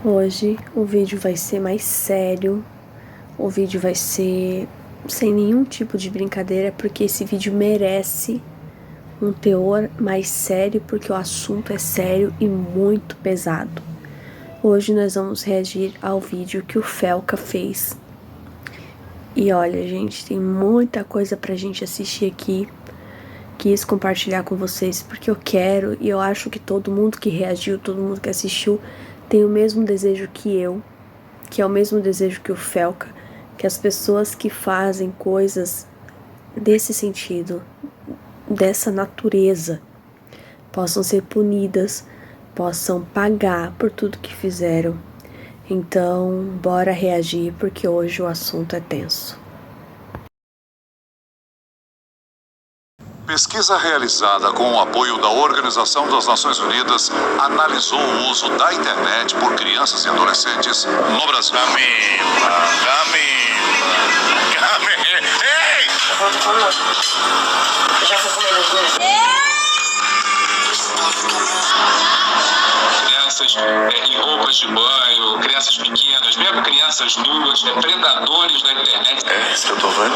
Hoje o vídeo vai ser mais sério, o vídeo vai ser sem nenhum tipo de brincadeira, porque esse vídeo merece um teor mais sério, porque o assunto é sério e muito pesado. Hoje nós vamos reagir ao vídeo que o Felca fez. E olha, gente, tem muita coisa pra gente assistir aqui. Quis compartilhar com vocês porque eu quero e eu acho que todo mundo que reagiu, todo mundo que assistiu tem o mesmo desejo que eu, que é o mesmo desejo que o Felca, que as pessoas que fazem coisas desse sentido, dessa natureza, possam ser punidas, possam pagar por tudo que fizeram. Então, bora reagir porque hoje o assunto é tenso. Pesquisa realizada com o apoio da Organização das Nações Unidas analisou o uso da internet por crianças e adolescentes no Brasil. Camila. Ei! Já foi comer as duas? Crianças em roupas de banho, crianças pequenas, mesmo crianças nuas, predadores da internet. É isso que eu tô vendo,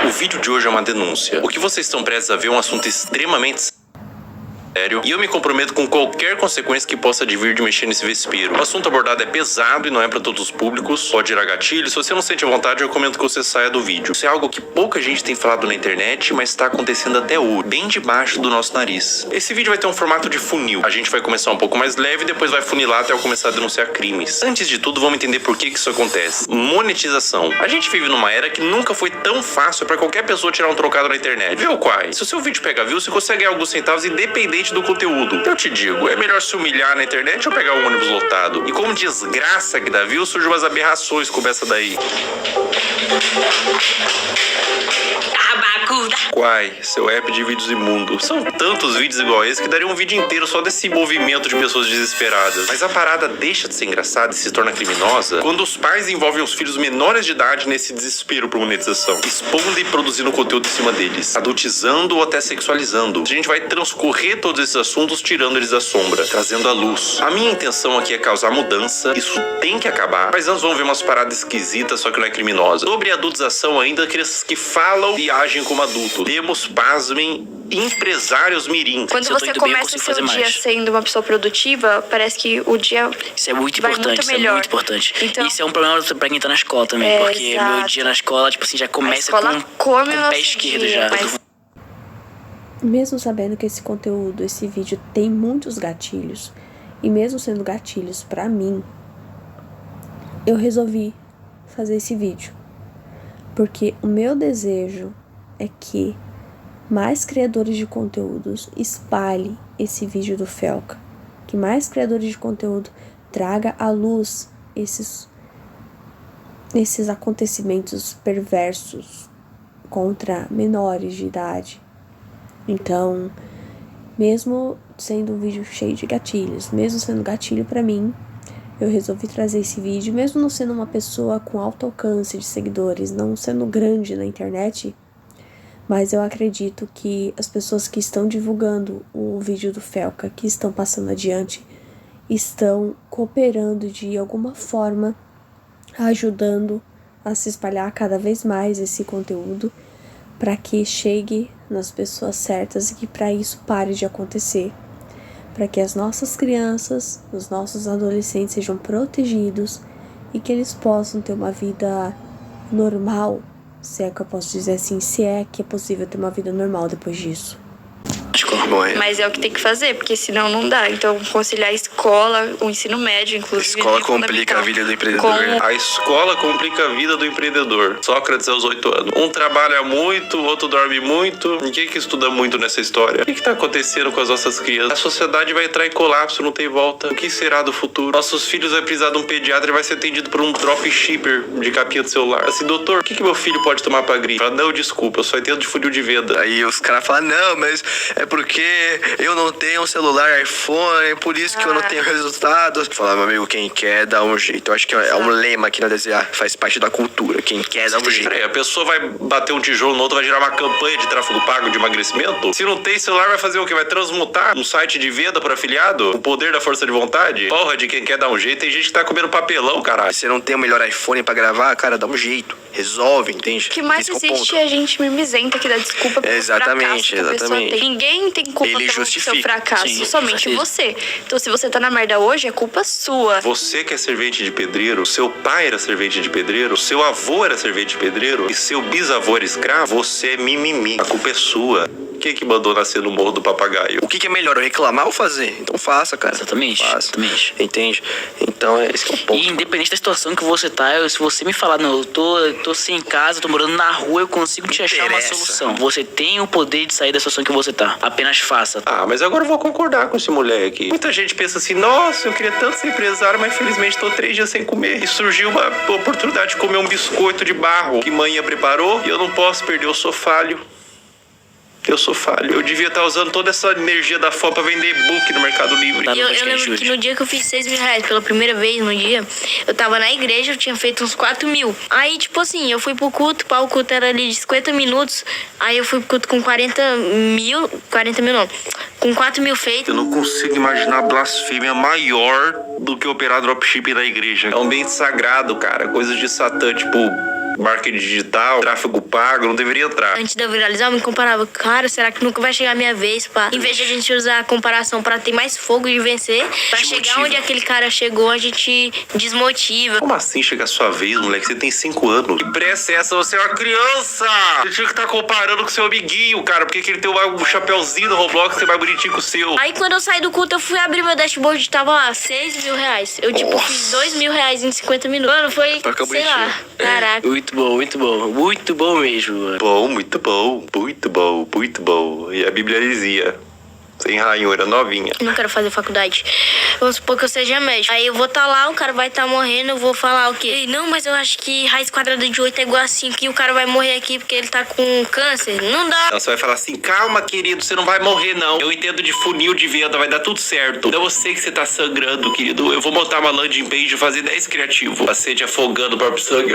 O vídeo de hoje é uma denúncia. O que vocês estão prestes a ver é um assunto extremamente sério e eu me comprometo com qualquer consequência que possa advir de mexer nesse vespeiro. O assunto abordado é pesado e não é para todos os públicos, pode gerar gatilho. Se você não sente vontade, eu recomendo que você saia do vídeo. Isso é algo que pouca gente tem falado na internet, mas está acontecendo até hoje, bem debaixo do nosso nariz. Esse vídeo vai ter um formato de funil. A gente vai começar um pouco mais leve e depois vai funilar até eu começar a denunciar crimes. Antes de tudo, vamos entender por que isso acontece. Monetização. A gente vive numa era que nunca foi tão fácil para qualquer pessoa tirar um trocado na internet. Viu, Quai? Se o seu vídeo pega views, você consegue ganhar alguns centavos independente do conteúdo. Eu te digo, é melhor se humilhar na internet ou pegar um ônibus lotado. E como desgraça que dá view, surgem umas aberrações como essa daí. Quai, seu app de vídeos imundo. São tantos vídeos igual esse que daria um vídeo inteiro só desse movimento de pessoas desesperadas. Mas a parada deixa de ser engraçada e se torna criminosa quando os pais envolvem os filhos menores de idade nesse desespero por monetização, expondo e produzindo conteúdo em cima deles, adultizando ou até sexualizando. A gente vai transcorrer todos esses assuntos tirando eles da sombra, trazendo à luz. A minha intenção aqui é causar mudança, isso tem que acabar, mas antes vamos ver umas paradas esquisitas, só que não é criminosa. Sobre adultização ainda, crianças que falam e agem como adultos. Temos, pasmem, empresários mirim. Quando você começa o seu dia sendo uma pessoa produtiva, parece que o dia isso é muito vai importante, muito isso melhor. É muito importante. Então, isso é um problema pra quem tá na escola também, porque exato. Meu dia na escola, tipo assim, já começa com o pé esquerdo já. Mas... Mesmo sabendo que esse conteúdo, esse vídeo tem muitos gatilhos, e mesmo sendo gatilhos pra mim, eu resolvi fazer esse vídeo. Porque o meu desejo é que mais criadores de conteúdos espalhem esse vídeo do Felca. Que mais criadores de conteúdo traga à luz esses acontecimentos perversos contra menores de idade. Então, mesmo sendo um vídeo cheio de gatilhos, mesmo sendo gatilho pra mim, eu resolvi trazer esse vídeo, mesmo não sendo uma pessoa com alto alcance de seguidores, não sendo grande na internet, mas eu acredito que as pessoas que estão divulgando o vídeo do Felca, que estão passando adiante, estão cooperando de alguma forma, ajudando a se espalhar cada vez mais esse conteúdo, para que chegue nas pessoas certas e que para isso pare de acontecer. Para que as nossas crianças, os nossos adolescentes sejam protegidos e que eles possam ter uma vida normal, se é que eu posso dizer assim, se é que é possível ter uma vida normal depois disso. Mas é o que tem que fazer, porque senão não dá. Então, conciliar a escola, o ensino médio, inclusive. A escola complica a vida do empreendedor. A escola complica a vida do empreendedor. Sócrates aos 8 anos. Um trabalha muito, o outro dorme muito. Ninguém que estuda muito nessa história. O que tá acontecendo com as nossas crianças? A sociedade vai entrar em colapso, não tem volta. O que será do futuro? Nossos filhos vão precisar de um pediatra e vai ser atendido por um dropshipper de capinha do celular. Assim, doutor, o que meu filho pode tomar pra gripe? Fala, não, desculpa, eu só entendo de funil de venda. Aí os caras falam, não, mas é porque eu não tenho um celular iPhone, por isso que eu não tenho resultados. Falar, meu amigo, quem quer dá um jeito. Eu acho que é um lema aqui na DZA, faz parte da cultura. Quem quer dá um jeito. A pessoa vai bater um tijolo no outro, vai gerar uma campanha de tráfego pago de emagrecimento? Se não tem celular, vai fazer o quê? Vai transmutar um site de venda para afiliado? O poder da força de vontade? Porra, de quem quer dar um jeito. Tem gente que tá comendo papelão, caralho. Se você não tem o melhor iPhone pra gravar, cara, dá um jeito. Resolve, entende? O que mais existe é a gente mimizenta que dá desculpa pro exatamente, fracasso que a pessoa tem. Ninguém tem culpa pelo seu fracasso, somente você. Então, se você tá na merda hoje, é culpa sua. Você que é servente de pedreiro, seu pai era servente de pedreiro, seu avô era servente de pedreiro e seu bisavô era escravo, você é mimimi. A culpa é sua. Quem que mandou nascer no Morro do Papagaio? O que é melhor, eu reclamar ou fazer? Então faça, cara. Exatamente. Exatamente. Entende? Então, esse que é o ponto. E independente da situação que você tá, se você me falar, não, eu tô sem casa, tô morando na rua, eu consigo te achar uma solução. Você tem o poder de sair da situação que você tá. Apenas faça. Ah, mas agora eu vou concordar com esse moleque. Muita gente pensa assim, nossa, eu queria tanto ser empresário, mas infelizmente tô 3 dias sem comer. E surgiu uma oportunidade de comer um biscoito de barro que manhã preparou e eu não posso perder, eu sou falho. Eu sou falho. Eu devia estar usando toda essa energia da fome pra vender e-book no Mercado Livre. Eu lembro que no dia que eu fiz 6 mil reais pela primeira vez no dia, eu tava na igreja, eu tinha feito uns 4 mil. Aí, tipo assim, eu fui pro culto, o culto era ali de 50 minutos. Aí eu fui pro culto com 40 mil não, com 4 mil feitos. Eu não consigo imaginar blasfêmia maior do que operar dropshipping na igreja. É um ambiente sagrado, cara. Coisas de Satã, tipo marketing digital, tráfego pago, não deveria entrar. Antes de eu viralizar, eu me comparava, cara, será que nunca vai chegar a minha vez, pá? Em vez de a gente usar a comparação pra ter mais fogo de vencer, pra chegar onde aquele cara chegou, a gente desmotiva. Como assim chegar a sua vez, moleque? Você tem 5 anos. Que pressa é essa? Você é uma criança! Você tinha que estar comparando com seu amiguinho, cara, porque ele tem um chapéuzinho no Roblox que é mais bonitinho que o seu. Aí quando eu saí do culto, eu fui abrir meu dashboard e tava lá, 6 mil reais. Eu, tipo, fiz 2 mil reais em 50 minutos. Mano, foi, sei lá, caraca. Muito bom mesmo, mano. Bom, muito bom, muito bom, muito bom. E a Bíblia dizia, sem ranhura, novinha. Não quero fazer faculdade. Vamos supor que eu seja médico. Aí eu vou estar lá, o cara vai estar morrendo, eu vou falar o quê? Não, mas eu acho que raiz quadrada de 8 é igual a 5 e o cara vai morrer aqui porque ele tá com câncer. Não dá. Então você vai falar assim, calma, querido, você não vai morrer, não. Eu entendo de funil de venda, vai dar tudo certo. Não, eu sei que você tá sangrando, querido. Eu vou montar uma landing page e fazer 10 criativos. Paciente afogando o próprio sangue.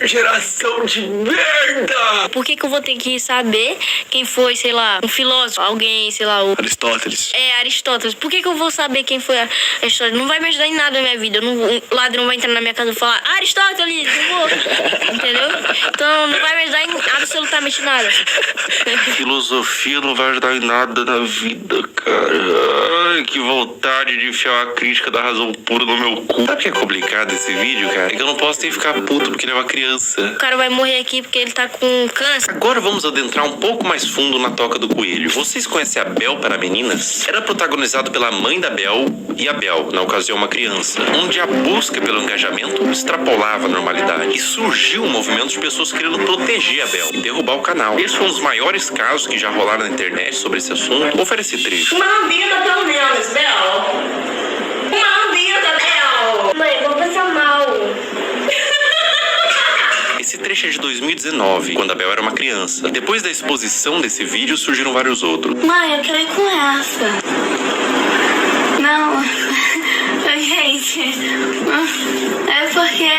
Geração de merda! Por que eu vou ter que saber quem foi, sei lá, um filósofo, alguém, sei lá, o Aristóteles. Aristóteles. Por que eu vou saber quem foi Aristóteles? Não vai me ajudar em nada na minha vida. Um ladrão vai entrar na minha casa e falar Aristóteles, eu vou. Entendeu? Então não vai me ajudar em absolutamente nada. Filosofia não vai ajudar em nada na vida, cara. Ai, que vontade de enfiar uma crítica da razão pura no meu cu. Sabe o que é complicado esse vídeo, cara? É que eu não posso ter que ficar puto porque ele é uma criança. O cara vai morrer aqui porque ele tá com câncer. Agora vamos adentrar um pouco mais fundo na Toca do Coelho. Vocês conhecem a Bel para Meninas? Era protagonizado pela mãe da Bel e a Bel, na ocasião uma criança, onde a busca pelo engajamento extrapolava a normalidade. E surgiu um movimento de pessoas querendo proteger a Bel e derrubar o canal. Esse foi um dos maiores casos que já rolaram na internet sobre esse assunto. Vou oferecer trecho. Uma vida pelo menos, Bel. Uma vida, Bel. Mãe, vou passar mal. Esse trecho é de 2019, quando a Bel era uma criança. E depois da exposição desse vídeo, surgiram vários outros. Mãe, eu quero ir com essa. Não, gente, é porque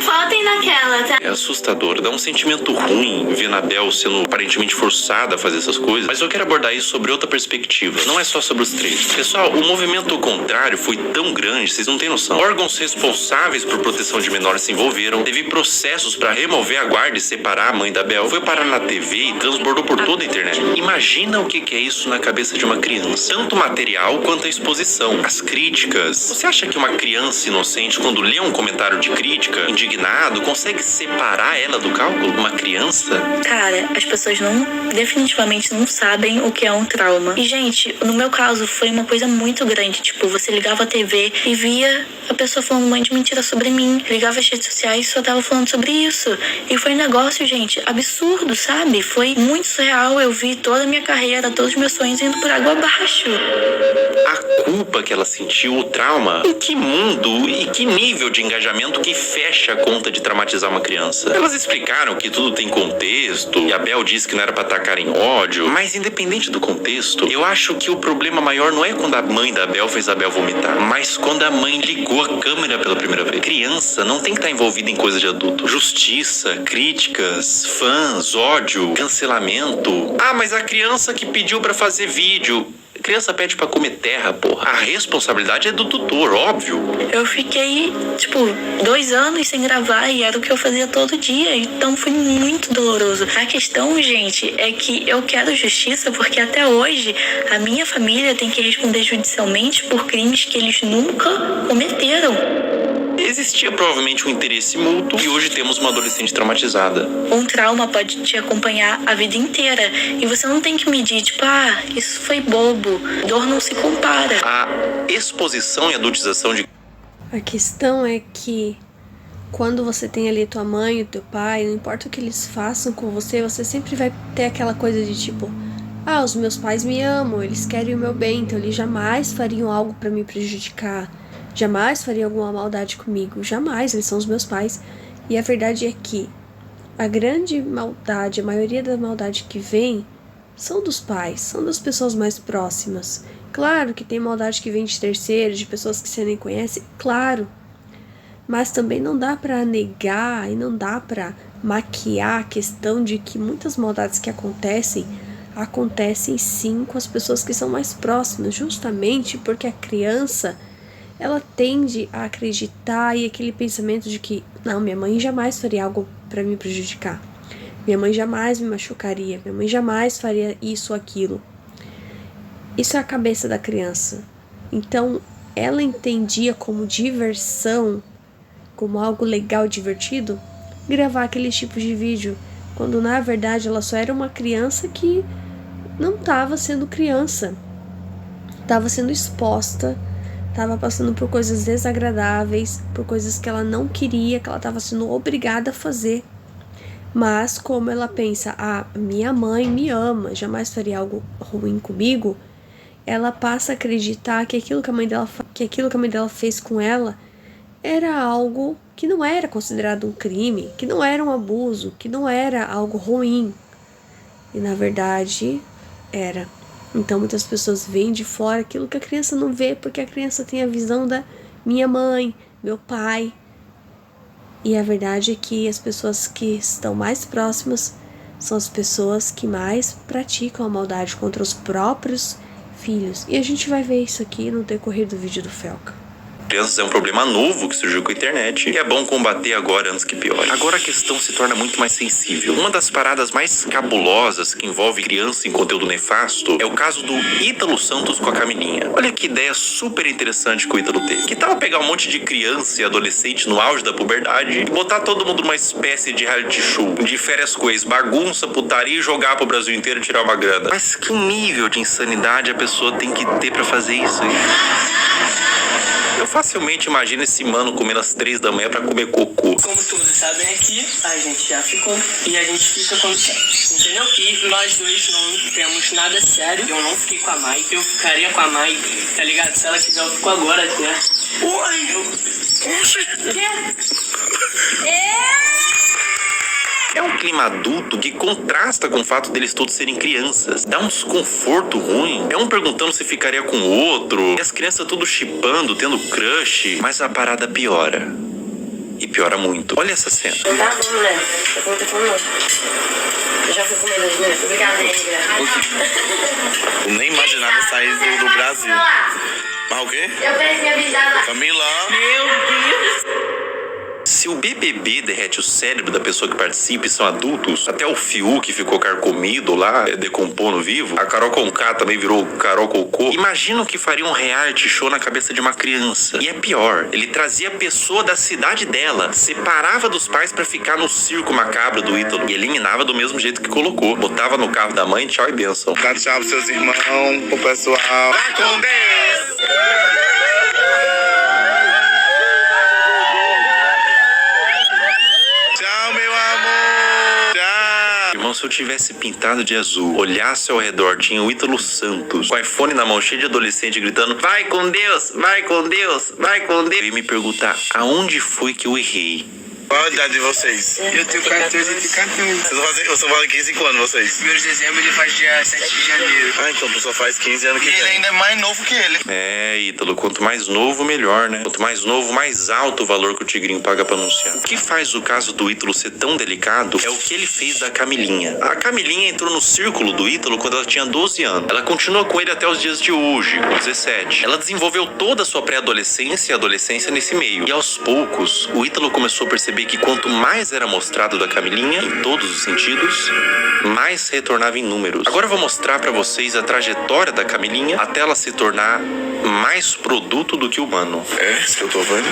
faltem naquela, tá? É assustador, dá um sentimento ruim ver a Bel sendo aparentemente forçada a fazer essas coisas. Mas eu quero abordar isso sobre outra perspectiva. Não é só sobre os trechos. Pessoal, o movimento contrário foi tão grande, vocês não têm noção. Órgãos responsáveis por proteção de menores se envolveram. Teve processos para remover a guarda e separar a mãe da Bel. Foi parar na TV e transbordou por toda a internet. Imagina o que é isso na cabeça de uma criança. Tanto material quanto a exposição. As críticas. Você acha que uma criança inocente, quando lê um comentário de crítica, indignado, consegue separar ela do cálculo? Uma criança? Cara, as pessoas definitivamente não sabem o que é um trauma. E, gente, no meu caso, foi uma coisa muito grande. Tipo, você ligava a TV e via a pessoa falando um monte de mentira sobre mim. Ligava as redes sociais e só tava falando sobre isso. E foi um negócio, gente, absurdo, sabe? Foi muito surreal. Eu vi toda a minha carreira, todos os meus sonhos indo por água abaixo. A culpa que ela sentiu, o trauma. Em que mundo e que nível de engajamento que fecha conta de traumatizar uma criança. Elas explicaram que tudo tem contexto, e a Bel disse que não era pra atacar em ódio, mas independente do contexto, eu acho que o problema maior não é quando a mãe da Bel fez a Bel vomitar, mas quando a mãe ligou a câmera pela primeira vez. Criança não tem que estar envolvida em coisa de adulto. Justiça, críticas, fãs, ódio, cancelamento. Ah, mas a criança que pediu pra fazer vídeo... Criança pede pra comer terra, porra. A responsabilidade é do tutor, óbvio. Eu fiquei, 2 anos sem gravar e era o que eu fazia todo dia. Então foi muito doloroso. A questão, gente, é que eu quero justiça porque até hoje a minha família tem que responder judicialmente por crimes que eles nunca cometeram. Existia provavelmente um interesse mútuo e hoje temos uma adolescente traumatizada. Um trauma pode te acompanhar a vida inteira e você não tem que medir, isso foi bobo. Dor não se compara. A exposição e adultização de... A questão é que quando você tem ali tua mãe e teu pai, não importa o que eles façam com você, você sempre vai ter aquela coisa de os meus pais me amam, eles querem o meu bem, então eles jamais fariam algo pra me prejudicar. Jamais faria alguma maldade comigo. Jamais, eles são os meus pais. E a verdade é que a grande maldade, a maioria da maldade que vem, são dos pais, são das pessoas mais próximas. Claro que tem maldade que vem de terceiros, de pessoas que você nem conhece, claro. Mas também não dá pra negar e não dá pra maquiar a questão de que muitas maldades que acontecem sim com as pessoas que são mais próximas, justamente porque a criança... ela tende a acreditar e aquele pensamento de que, não, minha mãe jamais faria algo para me prejudicar. Minha mãe jamais me machucaria. Minha mãe jamais faria isso ou aquilo. Isso é a cabeça da criança. Então, ela entendia como diversão, como algo legal, divertido, gravar aqueles tipos de vídeo, quando na verdade ela só era uma criança que não estava sendo criança. Estava sendo exposta, estava passando por coisas desagradáveis, por coisas que ela não queria, que ela estava sendo obrigada a fazer. Mas como ela pensa, minha mãe me ama, jamais faria algo ruim comigo, ela passa a acreditar que aquilo que a mãe dela fez com ela era algo que não era considerado um crime, que não era um abuso, que não era algo ruim. E na verdade era. Então muitas pessoas veem de fora aquilo que a criança não vê, porque a criança tem a visão da minha mãe, meu pai. E a verdade é que as pessoas que estão mais próximas são as pessoas que mais praticam a maldade contra os próprios filhos. E a gente vai ver isso aqui no decorrer do vídeo do Felca. Crianças é um problema novo que surgiu com a internet e é bom combater agora antes que piore. Agora a questão se torna muito mais sensível. Uma das paradas mais cabulosas que envolve criança em conteúdo nefasto é o caso do Ítalo Santos com a Camilinha. Olha que ideia super interessante que o Ítalo teve. Que tal pegar um monte de criança e adolescente no auge da puberdade e botar todo mundo numa espécie de reality show, de férias com ex, bagunça, putaria e jogar pro Brasil inteiro e tirar uma grana. Mas que nível de insanidade a pessoa tem que ter pra fazer isso, hein? Eu facilmente imagino esse mano comendo às 3 da manhã pra comer cocô. Como todos sabem aqui, a gente já ficou e a gente fica quando quer, entendeu? E nós dois não temos nada sério. Eu não fiquei com a Mai, eu ficaria com a Mai, tá ligado? Se ela quiser, eu fico agora até. Oi! É um clima adulto que contrasta com o fato deles todos serem crianças. Dá um desconforto ruim. É um perguntando se ficaria com o outro. E as crianças tudo chipando, tendo crush. Mas a parada piora. E piora muito. Olha essa cena. Tá bom, mulher. Eu vou ter fome. Eu já fui comendo as minhas. Obrigada, amiga. Eu nem imaginava sair do Brasil. Mas o quê? Eu preciso avisar. Camila. Meu Deus! Se o BBB derrete o cérebro da pessoa que participa e são adultos, até o Fiuk que ficou carcomido lá, decompondo vivo, a Carol Conká também virou Carol Cocô. Imagina o que faria um reality show na cabeça de uma criança. E é pior, ele trazia a pessoa da cidade dela, separava dos pais pra ficar no circo macabro do Ítalo e eliminava do mesmo jeito que colocou. Botava no carro da mãe, tchau e bênção. Dá tchau pros seus irmãos, pro pessoal. Vai com Deus! Se eu tivesse pintado de azul, olhasse ao redor, tinha o Ítalo Santos, com o iPhone na mão, cheio de adolescente, gritando, vai com Deus, vai com Deus, vai com Deus. Eu ia me perguntar, aonde foi que eu errei? Qual a idade de vocês? Eu tenho 14 e 14. Vocês fazem 15 quando vocês? 1º de dezembro ele faz dia 7 de janeiro. Ah, então tu só faz 15 anos que vem. Ele ainda é mais novo que ele. É, Ítalo, quanto mais novo, melhor, né? Quanto mais novo, mais alto o valor que o Tigrinho paga pra anunciar. O que faz o caso do Ítalo ser tão delicado é o que ele fez da Camilinha. A Camilinha entrou no círculo do Ítalo quando ela tinha 12 anos. Ela continuou com ele até os dias de hoje, com 17. Ela desenvolveu toda a sua pré-adolescência e adolescência nesse meio. E aos poucos, o Ítalo começou a perceber que quanto mais era mostrado da Camilinha, em todos os sentidos, mais retornava em números. Agora eu vou mostrar pra vocês a trajetória da Camilinha até ela se tornar mais produto do que humano. É, isso que eu tô vendo.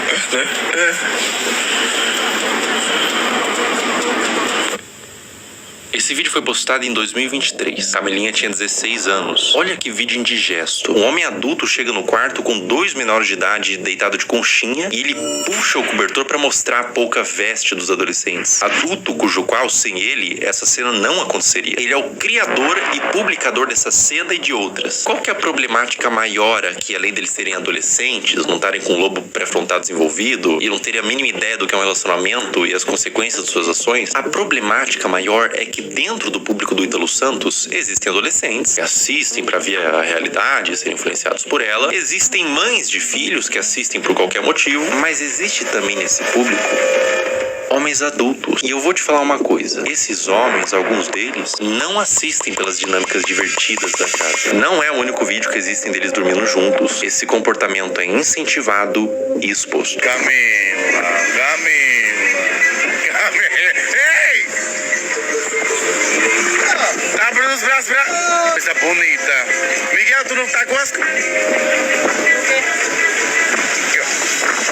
Esse vídeo foi postado em 2023. Camilinha tinha 16 anos. Olha que vídeo indigesto. Um homem adulto chega no quarto com 2 menores de idade deitado de conchinha e ele puxa o cobertor para mostrar a pouca veste dos adolescentes. Adulto cujo qual, sem ele, essa cena não aconteceria. Ele é o criador e publicador dessa cena e de outras. Qual que é a problemática maior aqui, além deles serem adolescentes, não estarem com o lobo pré-frontal desenvolvido e não terem a mínima ideia do que é um relacionamento e as consequências de suas ações? A problemática maior é que dentro do público do Ítalo Santos existem adolescentes que assistem para ver a realidade e serem influenciados por ela. Existem mães de filhos que assistem por qualquer motivo, mas existe também nesse público homens adultos. E eu vou te falar uma coisa. Esses homens, alguns deles, não assistem pelas dinâmicas divertidas da casa. Não é o único vídeo que existem deles dormindo juntos. Esse comportamento é incentivado e exposto. Camila. Ei! Abre os braços pra... Coisa bonita. Miguel, tu não tá com as...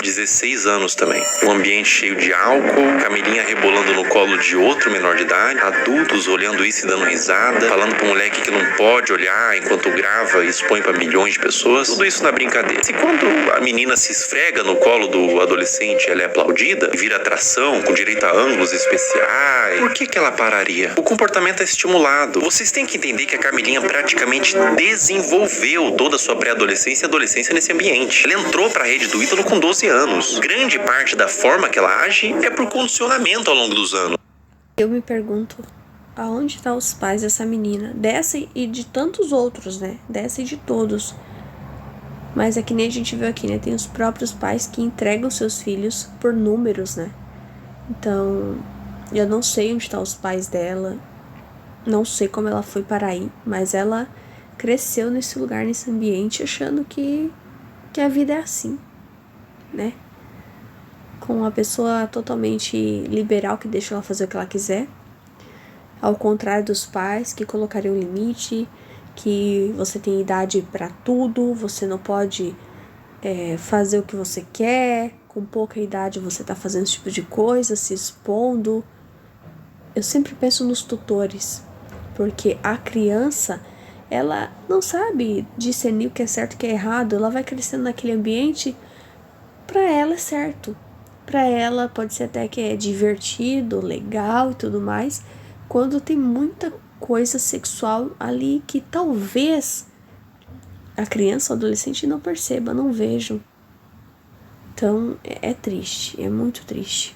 16 anos também. Um ambiente cheio de álcool, Camilinha rebolando no colo de outro menor de idade, adultos olhando isso e dando risada, falando pro moleque que não pode olhar enquanto grava e expõe pra milhões de pessoas. Tudo isso na brincadeira. Se quando a menina se esfrega no colo do adolescente, ela é aplaudida e vira atração com direito a ângulos especiais, por que ela pararia? O comportamento é estimulado. Vocês têm que entender que a Camilinha praticamente desenvolveu toda a sua pré-adolescência e adolescência nesse ambiente. Ela entrou pra rede do Ítalo com 12 anos. Grande parte da forma que ela age é por condicionamento ao longo dos anos. Eu me pergunto, aonde estão os pais dessa menina? Dessa e de tantos outros, né? Dessa e de todos. Mas é que nem a gente viu aqui, né? Tem os próprios pais que entregam seus filhos por números, né? Então, eu não sei onde estão os pais dela. Não sei como ela foi para aí. Mas ela cresceu nesse lugar, nesse ambiente, achando que a vida é assim, né? Com uma pessoa totalmente liberal que deixa ela fazer o que ela quiser, ao contrário dos pais que colocariam um limite, que você tem idade para tudo, você não pode fazer o que você quer, com pouca idade você tá fazendo esse tipo de coisa, se expondo. Eu sempre penso nos tutores, porque a criança, ela não sabe discernir o que é certo e o que é errado, ela vai crescendo naquele ambiente. Pra ela é certo, pra ela pode ser até que é divertido, legal e tudo mais, quando tem muita coisa sexual ali que talvez a criança ou adolescente não perceba, não vejam. Então é triste, é muito triste.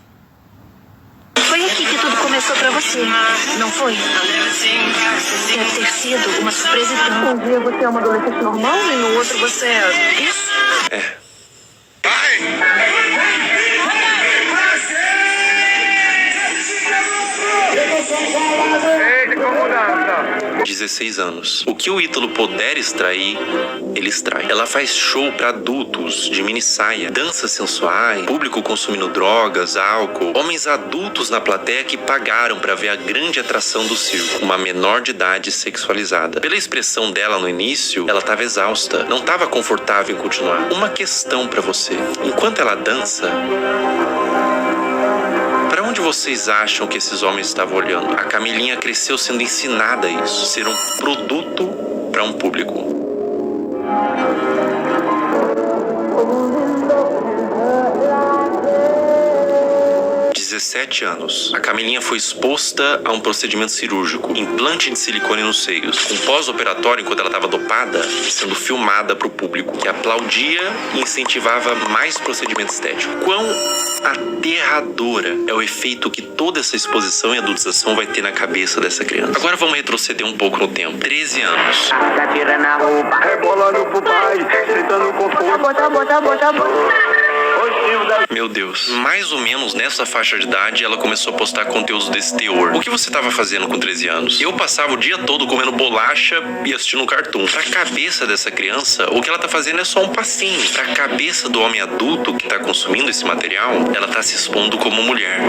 Foi aqui que tudo começou pra você, não foi? Deve ter sido uma surpresa tão... Um dia você é uma adolescente normal e no outro você é... Isso? É. 16 anos. O que o Ítalo puder extrair, ele extrai. Ela faz show pra adultos, de mini saia, danças sensuais, público consumindo drogas, álcool, homens adultos na plateia que pagaram pra ver a grande atração do circo, uma menor de idade sexualizada. Pela expressão dela no início, ela tava exausta, não tava confortável em continuar. Uma questão pra você. Enquanto ela dança, para onde vocês acham que esses homens estavam olhando? A Camilinha cresceu sendo ensinada a isso, ser um produto para um público. 17 anos. A Camilinha foi exposta a um procedimento cirúrgico, implante de silicone nos seios, com pós-operatório enquanto ela estava dopada, sendo filmada para o público, que aplaudia e incentivava mais procedimento estético. Quão aterradora é o efeito que toda essa exposição e adultização vai ter na cabeça dessa criança. Agora vamos retroceder um pouco no tempo. 13 anos. Tá tirando a roupa, rebolando pro pai, gritando com força. Meu Deus. Mais ou menos nessa faixa de idade, ela começou a postar conteúdos desse teor. O que você estava fazendo com 13 anos? Eu passava o dia todo comendo bolacha e assistindo um cartoon. Pra cabeça dessa criança, o que ela tá fazendo é só um passinho. Pra cabeça do homem adulto que tá consumindo esse material, ela tá se expondo como mulher.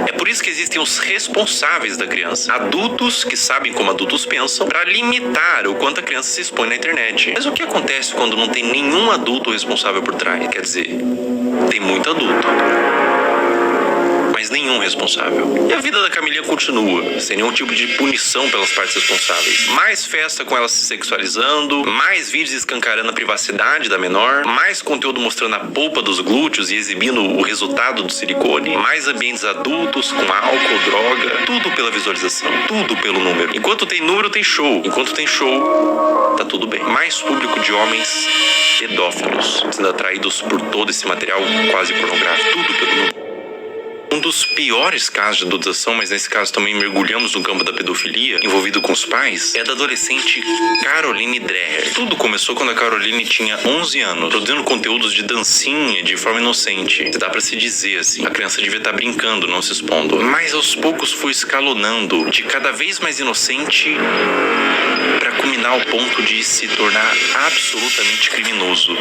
É por isso que existem os responsáveis da criança. Adultos que sabem como adultos pensam para limitar o quanto a criança se expõe na internet. Mas o que acontece quando não tem nenhum adulto responsável por trás? Quer dizer, tem muito adulto, mas nenhum responsável. E a vida da Camilinha continua, sem nenhum tipo de punição pelas partes responsáveis. Mais festa com ela se sexualizando, mais vídeos escancarando a privacidade da menor, mais conteúdo mostrando a polpa dos glúteos e exibindo o resultado do silicone, mais ambientes adultos com álcool, droga, tudo pela visualização, tudo pelo número. Enquanto tem número, tem show. Enquanto tem show, tá tudo bem. Mais público de homens pedófilos, sendo atraídos por todo esse material quase pornográfico, tudo pelo número. Um dos piores casos de adultização, mas nesse caso também mergulhamos no campo da pedofilia, envolvido com os pais, é da adolescente Caroline Dreher. Tudo começou quando a Caroline tinha 11 anos, produzindo conteúdos de dancinha de forma inocente. Dá pra se dizer assim, a criança devia estar brincando, não se expondo. Mas aos poucos foi escalonando, de cada vez mais inocente para culminar ao ponto de se tornar absolutamente criminoso.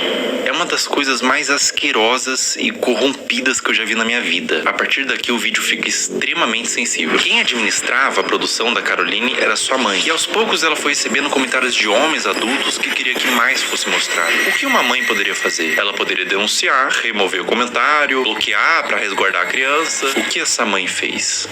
É uma das coisas mais asquerosas e corrompidas que eu já vi na minha vida. A partir daqui o vídeo fica extremamente sensível. Quem administrava a produção da Caroline era sua mãe. E aos poucos ela foi recebendo comentários de homens adultos que queria que mais fosse mostrado. O que uma mãe poderia fazer? Ela poderia denunciar, remover o comentário, bloquear para resguardar a criança. O que essa mãe fez?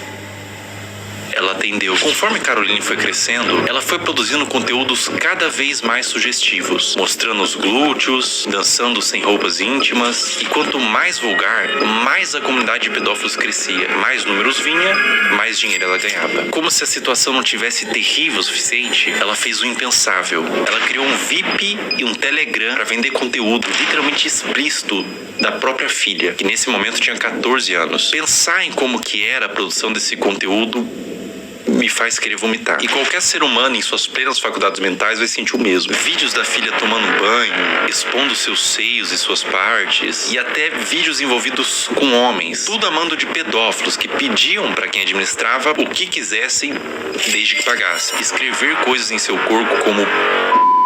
Ela atendeu. Conforme Caroline foi crescendo, ela foi produzindo conteúdos cada vez mais sugestivos, mostrando os glúteos, dançando sem roupas íntimas. E quanto mais vulgar, mais a comunidade de pedófilos crescia. Mais números vinha, mais dinheiro ela ganhava. Como se a situação não tivesse terrível o suficiente, ela fez o impensável. Ela criou um VIP e um Telegram para vender conteúdo literalmente explícito da própria filha, que nesse momento tinha 14 anos. Pensar em como que era a produção desse conteúdo me faz querer vomitar. E qualquer ser humano em suas plenas faculdades mentais vai sentir o mesmo. Vídeos da filha tomando banho, expondo seus seios e suas partes, e até vídeos envolvidos com homens. Tudo a mando de pedófilos que pediam para quem administrava o que quisessem, desde que pagassem. Escrever coisas em seu corpo como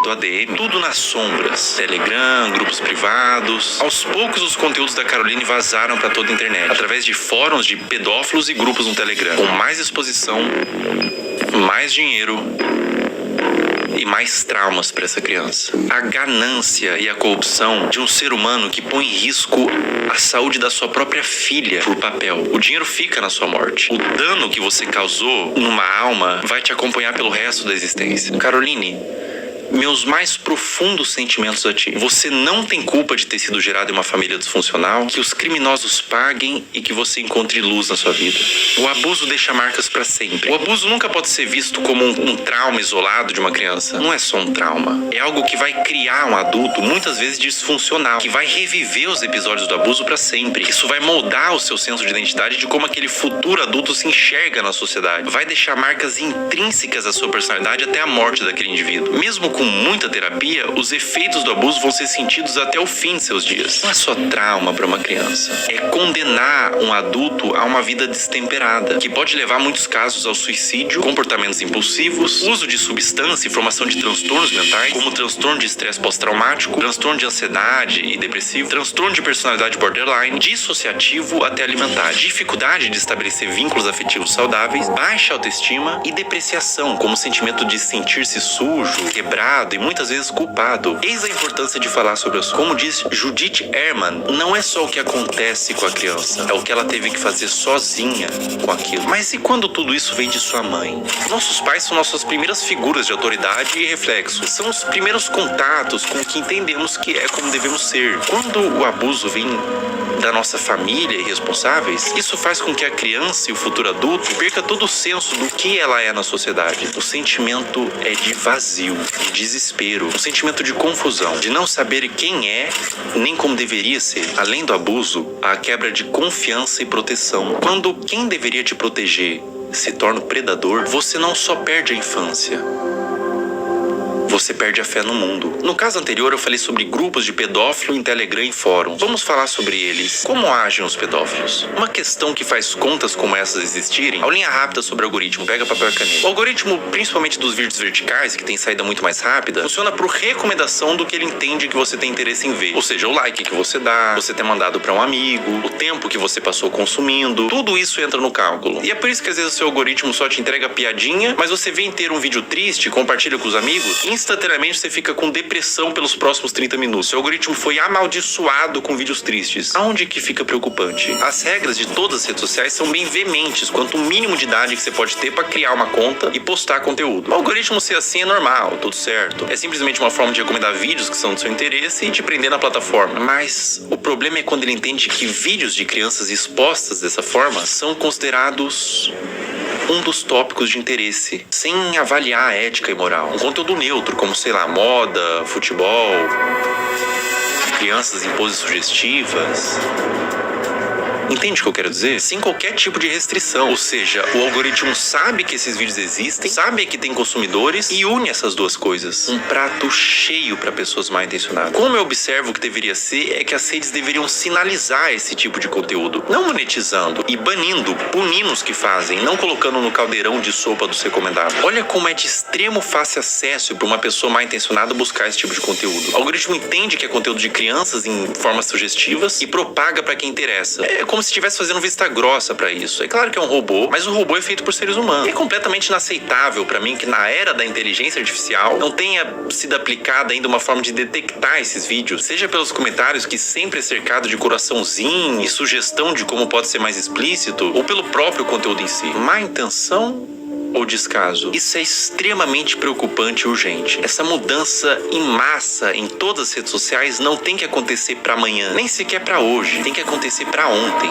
do ADM, tudo nas sombras. Telegram, grupos privados. Aos poucos os conteúdos da Caroline vazaram para toda a internet, através de fóruns de pedófilos e grupos no Telegram, com mais exposição, mais dinheiro e mais traumas para essa criança. A ganância e a corrupção de um ser humano que põe em risco a saúde da sua própria filha por papel. O dinheiro fica na sua morte. O dano que você causou numa alma vai te acompanhar pelo resto da existência. Caroline, meus mais profundos sentimentos a ti. Você não tem culpa de ter sido gerado em uma família disfuncional. Que os criminosos paguem e que você encontre luz na sua vida. O abuso deixa marcas para sempre. O abuso nunca pode ser visto como um trauma isolado de uma criança. Não é só um trauma. É algo que vai criar um adulto, muitas vezes disfuncional, que vai reviver os episódios do abuso para sempre. Isso vai moldar o seu senso de identidade, de como aquele futuro adulto se enxerga na sociedade. Vai deixar marcas intrínsecas à sua personalidade até a morte daquele indivíduo. Mesmo com muita terapia, os efeitos do abuso vão ser sentidos até o fim de seus dias. Não é só trauma para uma criança. É condenar um adulto a uma vida destemperada, que pode levar, em muitos casos, ao suicídio, comportamentos impulsivos, uso de substância e formação de transtornos mentais, como transtorno de estresse pós-traumático, transtorno de ansiedade e depressivo, transtorno de personalidade borderline, dissociativo até alimentar, dificuldade de estabelecer vínculos afetivos saudáveis, baixa autoestima e depreciação, como o sentimento de sentir-se sujo, quebrado, errado e muitas vezes culpado. Eis a importância de falar sobre isso. Como diz Judith Herman, não é só o que acontece com a criança, é o que ela teve que fazer sozinha com aquilo. Mas e quando tudo isso vem de sua mãe? Nossos pais são nossas primeiras figuras de autoridade e reflexo. São os primeiros contatos com o que entendemos que é como devemos ser. Quando o abuso vem da nossa família e responsáveis, isso faz com que a criança e o futuro adulto perca todo o senso do que ela é na sociedade. O sentimento é de vazio, de desespero, um sentimento de confusão, de não saber quem é, nem como deveria ser. Além do abuso, há a quebra de confiança e proteção. Quando quem deveria te proteger se torna o predador, você não só perde a infância, você perde a fé no mundo. No caso anterior, eu falei sobre grupos de pedófilo em Telegram e fóruns. Vamos falar sobre eles. Como agem os pedófilos? Uma questão que faz contas como essas existirem, aulinha rápida sobre algoritmo, pega papel e caneta. O algoritmo, principalmente dos vídeos verticais, que tem saída muito mais rápida, funciona por recomendação do que ele entende que você tem interesse em ver. Ou seja, o like que você dá, você ter mandado para um amigo, o tempo que você passou consumindo, tudo isso entra no cálculo. E é por isso que às vezes o seu algoritmo só te entrega piadinha, mas você vem ter um vídeo triste, compartilha com os amigos, instantaneamente você fica com depressão pelos próximos 30 minutos. Seu algoritmo foi amaldiçoado com vídeos tristes. Aonde que fica preocupante? As regras de todas as redes sociais são bem veementes quanto o mínimo de idade que você pode ter para criar uma conta e postar conteúdo. O algoritmo ser assim é normal, tudo certo. É simplesmente uma forma de recomendar vídeos que são do seu interesse e te prender na plataforma. Mas o problema é quando ele entende que vídeos de crianças expostas dessa forma são considerados um dos tópicos de interesse, sem avaliar a ética e moral. Um conteúdo neutro, como, sei lá, moda, futebol, crianças em poses sugestivas. Entende o que eu quero dizer? Sem qualquer tipo de restrição. Ou seja, o algoritmo sabe que esses vídeos existem, sabe que tem consumidores e une essas duas coisas. Um prato cheio para pessoas mal intencionadas. Como eu observo que deveria ser, é que as redes deveriam sinalizar esse tipo de conteúdo. Não monetizando e banindo, punindo os que fazem, não colocando no caldeirão de sopa dos recomendados. Olha como é de extremo fácil acesso para uma pessoa mal intencionada buscar esse tipo de conteúdo. O algoritmo entende que é conteúdo de crianças em formas sugestivas e propaga para quem interessa. É como se estivesse fazendo vista grossa pra isso. É claro que é um robô, mas o robô é feito por seres humanos. É completamente inaceitável pra mim que na era da inteligência artificial não tenha sido aplicada ainda uma forma de detectar esses vídeos, seja pelos comentários que sempre é cercado de coraçãozinho e sugestão de como pode ser mais explícito, ou pelo próprio conteúdo em si. Má intenção ou descaso? Isso é extremamente preocupante e urgente. Essa mudança em massa em todas as redes sociais não tem que acontecer para amanhã, nem sequer para hoje. Tem que acontecer para ontem.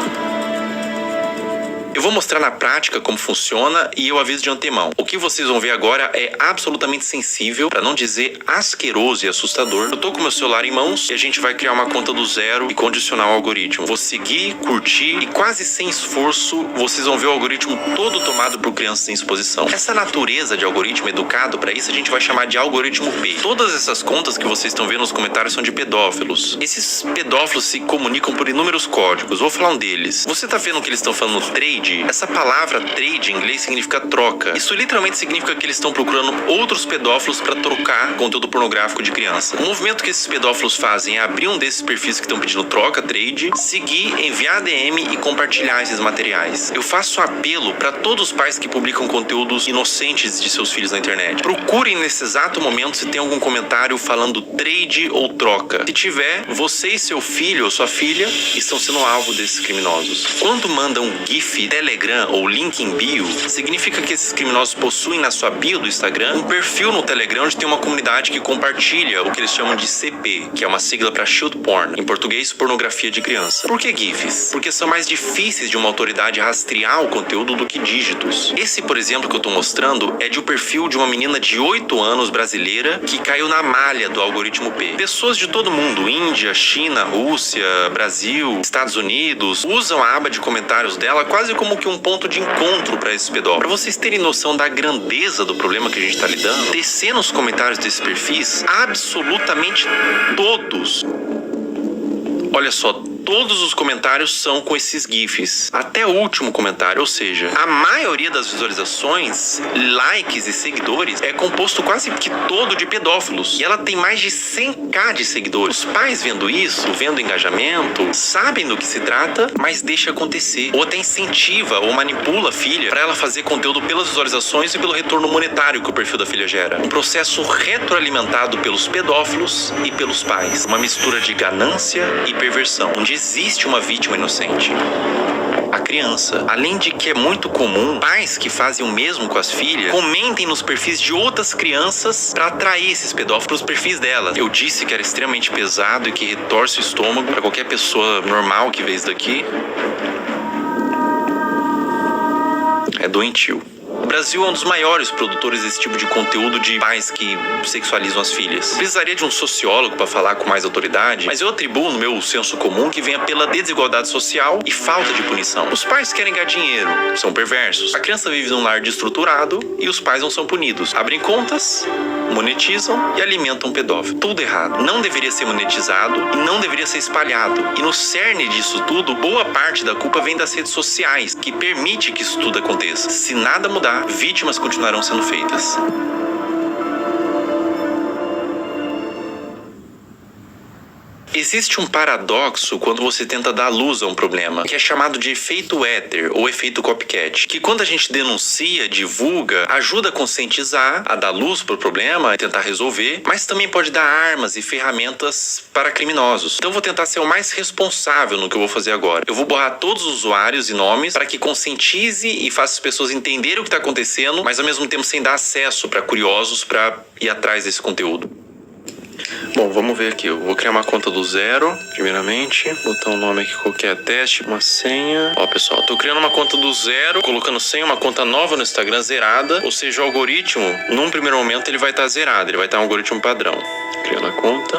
Eu vou mostrar na prática como funciona e eu aviso de antemão. O que vocês vão ver agora é absolutamente sensível, para não dizer asqueroso e assustador. Eu tô com meu celular em mãos e a gente vai criar uma conta do zero e condicionar o algoritmo. Vou seguir, curtir e quase sem esforço vocês vão ver o algoritmo todo tomado por crianças em exposição. Essa natureza de algoritmo educado para isso a gente vai chamar de algoritmo P. Todas essas contas que vocês estão vendo nos comentários são de pedófilos. Esses pedófilos se comunicam por inúmeros códigos. Vou falar um deles. Você tá vendo que eles estão falando trade? Essa palavra trade em inglês significa troca. Isso literalmente significa que eles estão procurando outros pedófilos para trocar conteúdo pornográfico de criança. O movimento que esses pedófilos fazem é abrir um desses perfis que estão pedindo troca, trade, seguir, enviar DM e compartilhar esses materiais. Eu faço apelo para todos os pais que publicam conteúdos inocentes de seus filhos na internet. Procurem nesse exato momento se tem algum comentário falando trade ou troca. Se tiver, você e seu filho ou sua filha estão sendo alvo desses criminosos. Quando mandam um GIF Telegram ou link em bio, significa que esses criminosos possuem na sua bio do Instagram um perfil no Telegram onde tem uma comunidade que compartilha o que eles chamam de CP, que é uma sigla para Child Porn, em português, pornografia de criança. Por que GIFs? Porque são mais difíceis de uma autoridade rastrear o conteúdo do que dígitos. Esse, por exemplo, que eu tô mostrando é de um perfil de uma menina de 8 anos brasileira que caiu na malha do algoritmo P. Pessoas de todo mundo, Índia, China, Rússia, Brasil, Estados Unidos, usam a aba de comentários dela quase como que um ponto de encontro para esses pedófilos. Para vocês terem noção da grandeza do problema que a gente está lidando, descer nos comentários desses perfis, absolutamente todos, olha só, todos os comentários são com esses GIFs. Até o último comentário, ou seja, a maioria das visualizações, likes e seguidores é composto quase que todo de pedófilos. E ela tem mais de 100k de seguidores. Os pais vendo isso, vendo engajamento, sabem do que se trata, mas deixa acontecer. Ou até incentiva ou manipula a filha para ela fazer conteúdo pelas visualizações e pelo retorno monetário que o perfil da filha gera. Um processo retroalimentado pelos pedófilos e pelos pais. Uma mistura de ganância e perversão, onde existe uma vítima inocente. A criança. Além de que é muito comum pais que fazem o mesmo com as filhas comentem nos perfis de outras crianças para atrair esses pedófilos para os perfis delas. Eu disse que era extremamente pesado e que retorce o estômago para qualquer pessoa normal que vê isso daqui. É doentio. O Brasil é um dos maiores produtores desse tipo de conteúdo de pais que sexualizam as filhas. Precisaria de um sociólogo para falar com mais autoridade, mas eu atribuo no meu senso comum que venha pela desigualdade social e falta de punição. Os pais querem ganhar dinheiro, são perversos. A criança vive num lar destruturado e os pais não são punidos. Abrem contas, monetizam e alimentam um pedófilo. Tudo errado. Não deveria ser monetizado e não deveria ser espalhado. E no cerne disso tudo, boa parte da culpa vem das redes sociais, que permite que isso tudo aconteça. Se nada mudar, vítimas continuarão sendo feitas. Existe um paradoxo quando você tenta dar luz a um problema, que é chamado de efeito éter ou efeito copycat, que quando a gente denuncia, divulga, ajuda a conscientizar, a dar luz para o problema e tentar resolver, mas também pode dar armas e ferramentas para criminosos. Então eu vou tentar ser o mais responsável no que eu vou fazer agora. Eu vou borrar todos os usuários e nomes para que conscientize e faça as pessoas entenderem o que está acontecendo, mas ao mesmo tempo sem dar acesso para curiosos para ir atrás desse conteúdo. Bom, vamos ver aqui. Eu vou criar uma conta do zero, primeiramente. Botar um nome aqui qualquer, teste, uma senha. Ó, pessoal, tô criando uma conta do zero, colocando senha, uma conta nova no Instagram zerada. Ou seja, o algoritmo, num primeiro momento, ele vai estar zerado. Ele vai estar um algoritmo padrão. Criando a conta.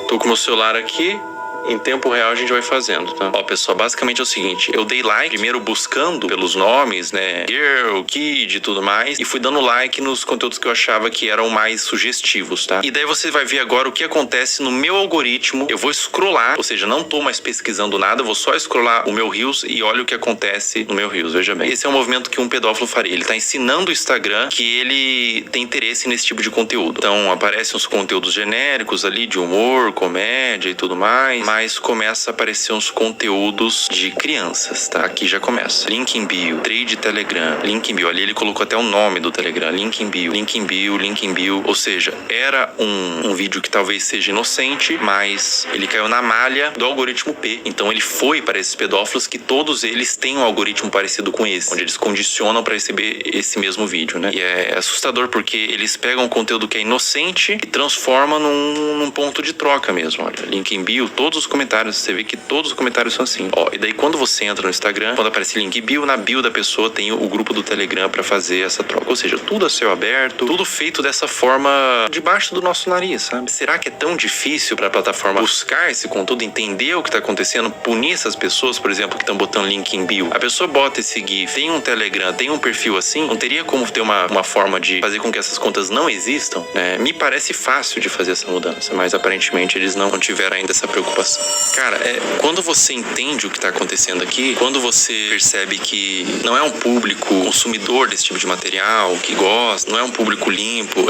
Tô com o meu celular aqui. Em tempo real a gente vai fazendo, tá? Ó, pessoal, basicamente é o seguinte. Eu dei like, primeiro buscando pelos nomes, né? Girl, Kid e tudo mais. E fui dando like nos conteúdos que eu achava que eram mais sugestivos, tá? E daí você vai ver agora o que acontece no meu algoritmo. Eu vou scrollar, ou seja, não tô mais pesquisando nada. Eu vou só scrollar o meu Reels e olha o que acontece no meu Reels, veja bem. Esse é um movimento que um pedófilo faria. Ele tá ensinando o Instagram que ele tem interesse nesse tipo de conteúdo. Então, aparecem os conteúdos genéricos ali de humor, comédia e tudo mais. Mas começa a aparecer uns conteúdos de crianças, tá? Aqui já começa. Link em bio, trade Telegram, link em bio. Ali ele colocou até o nome do Telegram. Link em bio, link em bio, link em bio. Ou seja, era um vídeo que talvez seja inocente, mas ele caiu na malha do algoritmo P. Então ele foi para esses pedófilos que todos eles têm um algoritmo parecido com esse, onde eles condicionam para receber esse mesmo vídeo, né? E é assustador porque eles pegam um conteúdo que é inocente e transformam num ponto de troca mesmo. Olha, link em bio, todos os comentários, você vê que todos os comentários são assim. Ó, e daí quando você entra no Instagram, quando aparece link bio, na bio da pessoa tem o grupo do Telegram pra fazer essa troca. Ou seja, tudo a céu aberto, tudo feito dessa forma debaixo do nosso nariz, sabe? Será que é tão difícil pra plataforma buscar esse conteúdo, entender o que tá acontecendo, punir essas pessoas, por exemplo, que estão botando link em bio? A pessoa bota esse GIF, tem um Telegram, tem um perfil assim, não teria como ter uma forma de fazer com que essas contas não existam? Me parece fácil de fazer essa mudança, mas aparentemente eles não tiveram ainda essa preocupação. Cara, quando você entende o que está acontecendo aqui, quando você percebe que não é um público consumidor desse tipo de material, que gosta, não é um público limpo,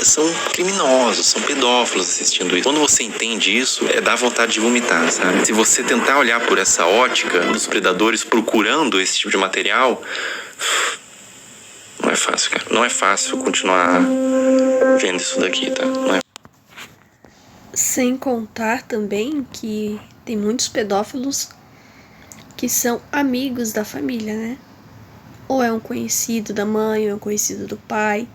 são criminosos, são pedófilos assistindo isso. Quando você entende isso, dá vontade de vomitar, sabe? Se você tentar olhar por essa ótica dos predadores procurando esse tipo de material, não é fácil, cara. Não é fácil continuar vendo isso daqui, tá? Não é. Sem contar também que tem muitos pedófilos que são amigos da família, né? Ou é um conhecido da mãe, ou é um conhecido do pai.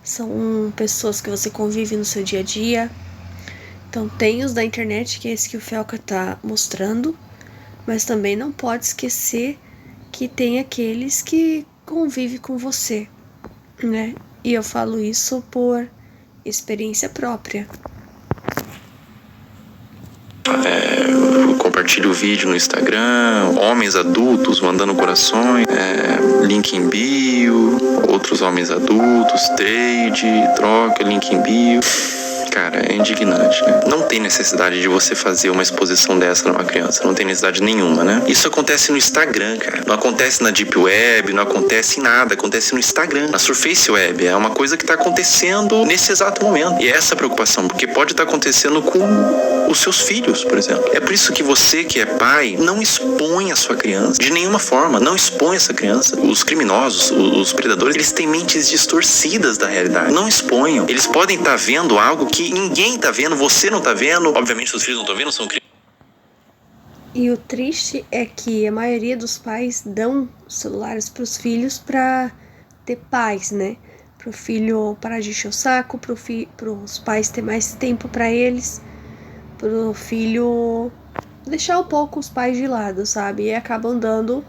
São pessoas que você convive no seu dia a dia. Então tem os da internet, que é esse que o Felca tá mostrando. Mas também não pode esquecer que tem aqueles que convivem com você, né? E eu falo isso por experiência própria. Compartilho o vídeo no Instagram, homens adultos mandando corações, link em bio, outros homens adultos, trade, troca, link em bio. Cara, é indignante, né? Não tem necessidade de você fazer uma exposição dessa numa criança. Não tem necessidade nenhuma, né? Isso acontece no Instagram, cara. Não acontece na Deep Web, não acontece em nada. Acontece no Instagram, na Surface Web. É uma coisa que tá acontecendo nesse exato momento. E é essa preocupação, porque pode estar acontecendo com os seus filhos, por exemplo. É por isso que você, que é pai, não expõe a sua criança de nenhuma forma. Não expõe essa criança. Os criminosos, os predadores, eles têm mentes distorcidas da realidade. Não exponham. Eles podem estar vendo algo que ninguém tá vendo, você não tá vendo. Obviamente, seus filhos não estão vendo, são crianças. E o triste é que a maioria dos pais dão celulares para os filhos para ter paz, né? Para o filho parar de encher o saco, para os pais ter mais tempo para eles, para o filho deixar um pouco os pais de lado, sabe? E acabam dando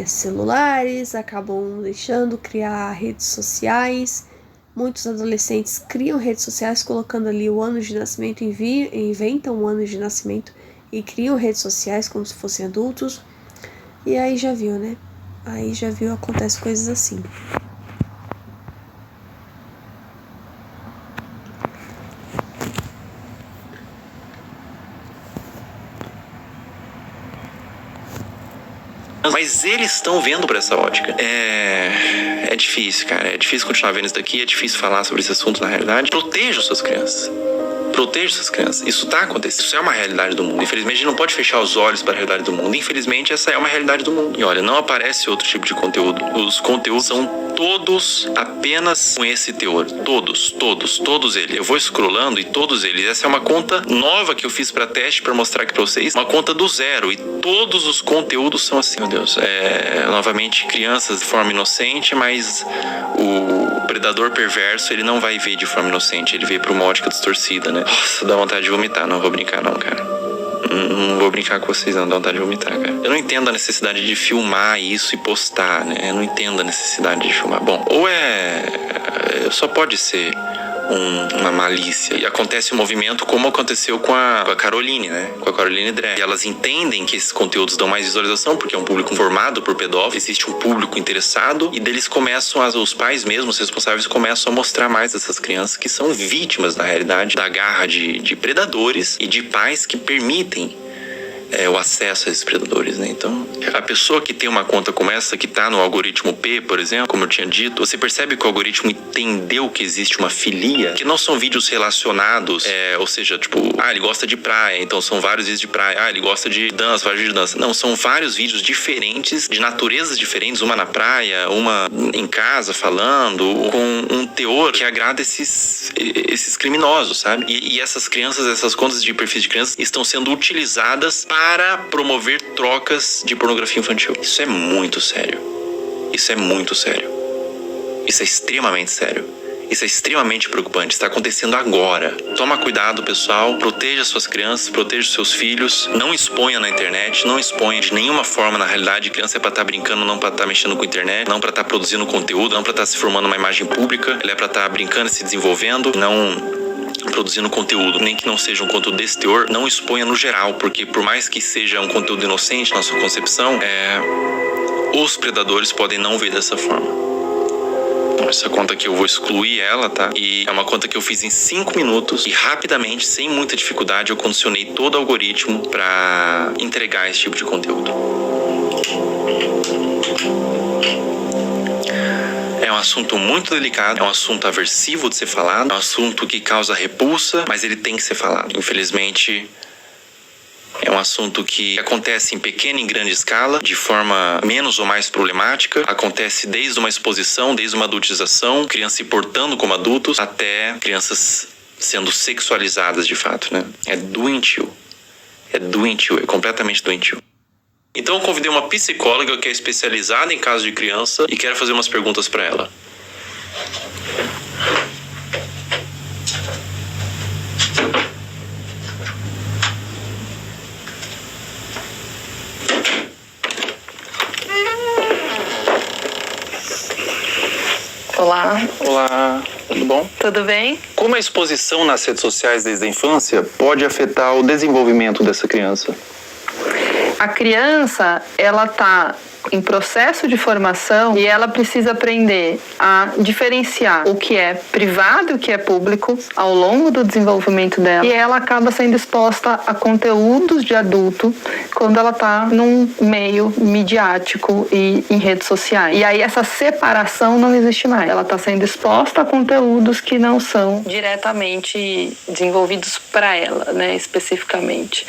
celulares, acabam deixando criar redes sociais. Muitos adolescentes criam redes sociais colocando ali o ano de nascimento, inventam um ano de nascimento e criam redes sociais como se fossem adultos. E aí já viu, né? Aí já viu, acontece coisas assim. Mas eles estão vendo por essa ótica. É difícil, cara. É difícil continuar vendo isso daqui. É difícil falar sobre esse assunto na realidade. Proteja suas crianças. Proteja suas crianças. Isso tá acontecendo. Isso é uma realidade do mundo. Infelizmente, a gente não pode fechar os olhos para a realidade do mundo. Infelizmente, essa é uma realidade do mundo. E olha, não aparece outro tipo de conteúdo. Os conteúdos são todos apenas com esse teor. Todos eles. Eu vou scrollando e todos eles. Essa é uma conta nova que eu fiz para teste, para mostrar aqui para vocês. Uma conta do zero. E todos os conteúdos são assim, meu Deus. Novamente, crianças de forma inocente, mas o predador perverso, ele não vai ver de forma inocente. Ele vê por uma ótica distorcida, né? Nossa, dá vontade de vomitar. Não vou brincar não, cara. Não vou brincar com vocês, não. Dá vontade de vomitar, cara. Eu não entendo a necessidade de filmar isso e postar, né? Eu não entendo a necessidade de filmar. Bom, ou só pode ser uma malícia. E acontece um movimento como aconteceu com a Caroline, né? Com a Caroline Drag. E elas entendem que esses conteúdos dão mais visualização, porque é um público formado por pedófilos, existe um público interessado, e deles começam, os pais mesmos, os responsáveis, começam a mostrar mais essas crianças que são vítimas, na realidade, da garra de predadores e de pais que permitem o acesso a esses predadores, né? Então, a pessoa que tem uma conta como essa, que tá no algoritmo P, por exemplo, como eu tinha dito, você percebe que o algoritmo entendeu que existe uma filia, que não são vídeos relacionados, ou seja, tipo, ele gosta de praia, então são vários vídeos de praia, ele gosta de dança, vários vídeos de dança. Não, são vários vídeos diferentes, de naturezas diferentes, uma na praia, uma em casa falando, com um teor que agrada esses criminosos, sabe? E essas crianças, essas contas de perfis de crianças estão sendo utilizadas para promover trocas de pornografia infantil. Isso é muito sério. Isso é muito sério. Isso é extremamente sério. Isso é extremamente preocupante. Está acontecendo agora. Toma cuidado, pessoal. Proteja suas crianças, proteja os seus filhos. Não exponha na internet, não exponha de nenhuma forma na realidade. Criança é para estar brincando, não para estar mexendo com a internet, não para estar produzindo conteúdo, não para estar se formando uma imagem pública. Ela é para estar brincando e se desenvolvendo, não produzindo conteúdo, nem que não seja um conteúdo desse teor. Não exponha no geral, porque por mais que seja um conteúdo inocente na sua concepção, os predadores podem não ver dessa forma. Essa conta aqui eu vou excluir ela, tá? E é uma conta que eu fiz em 5 minutos e rapidamente, sem muita dificuldade, eu condicionei todo o algoritmo para entregar esse tipo de conteúdo. É um assunto muito delicado, é um assunto aversivo de ser falado, é um assunto que causa repulsa, mas ele tem que ser falado. Infelizmente, é um assunto que acontece em pequena e em grande escala, de forma menos ou mais problemática. Acontece desde uma exposição, desde uma adultização, crianças se portando como adultos, até crianças sendo sexualizadas de fato, né? É doentio, é completamente doentio. Então eu convidei uma psicóloga que é especializada em casos de criança e quero fazer umas perguntas para ela. Olá. Olá, tudo bom? Tudo bem? Como a exposição nas redes sociais desde a infância pode afetar o desenvolvimento dessa criança? A criança, ela tá em processo de formação e ela precisa aprender a diferenciar o que é privado e o que é público ao longo do desenvolvimento dela. E ela acaba sendo exposta a conteúdos de adulto quando ela está num meio midiático e em redes sociais. E aí essa separação não existe mais. Ela está sendo exposta a conteúdos que não são diretamente desenvolvidos para ela, né, especificamente.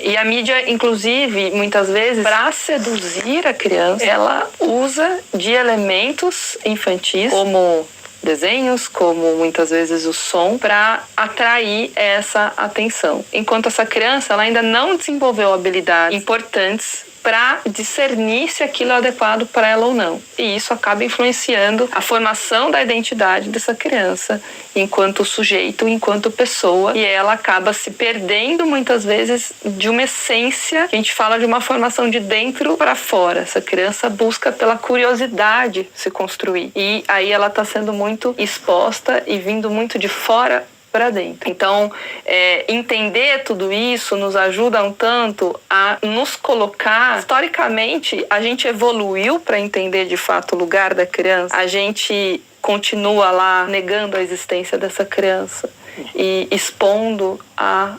E a mídia, inclusive, muitas vezes, para seduzir a criança, ela usa de elementos infantis, como desenhos, como muitas vezes o som, para atrair essa atenção. Enquanto essa criança ela ainda não desenvolveu habilidades importantes para discernir se aquilo é adequado para ela ou não. E isso acaba influenciando a formação da identidade dessa criança enquanto sujeito, enquanto pessoa, e ela acaba se perdendo muitas vezes de uma essência. A gente fala de uma formação de dentro para fora. Essa criança busca pela curiosidade se construir. E aí ela está sendo muito exposta e vindo muito de fora para dentro. Então, entender tudo isso nos ajuda um tanto a nos colocar. Historicamente, a gente evoluiu para entender de fato o lugar da criança. A gente continua lá negando a existência dessa criança e expondo a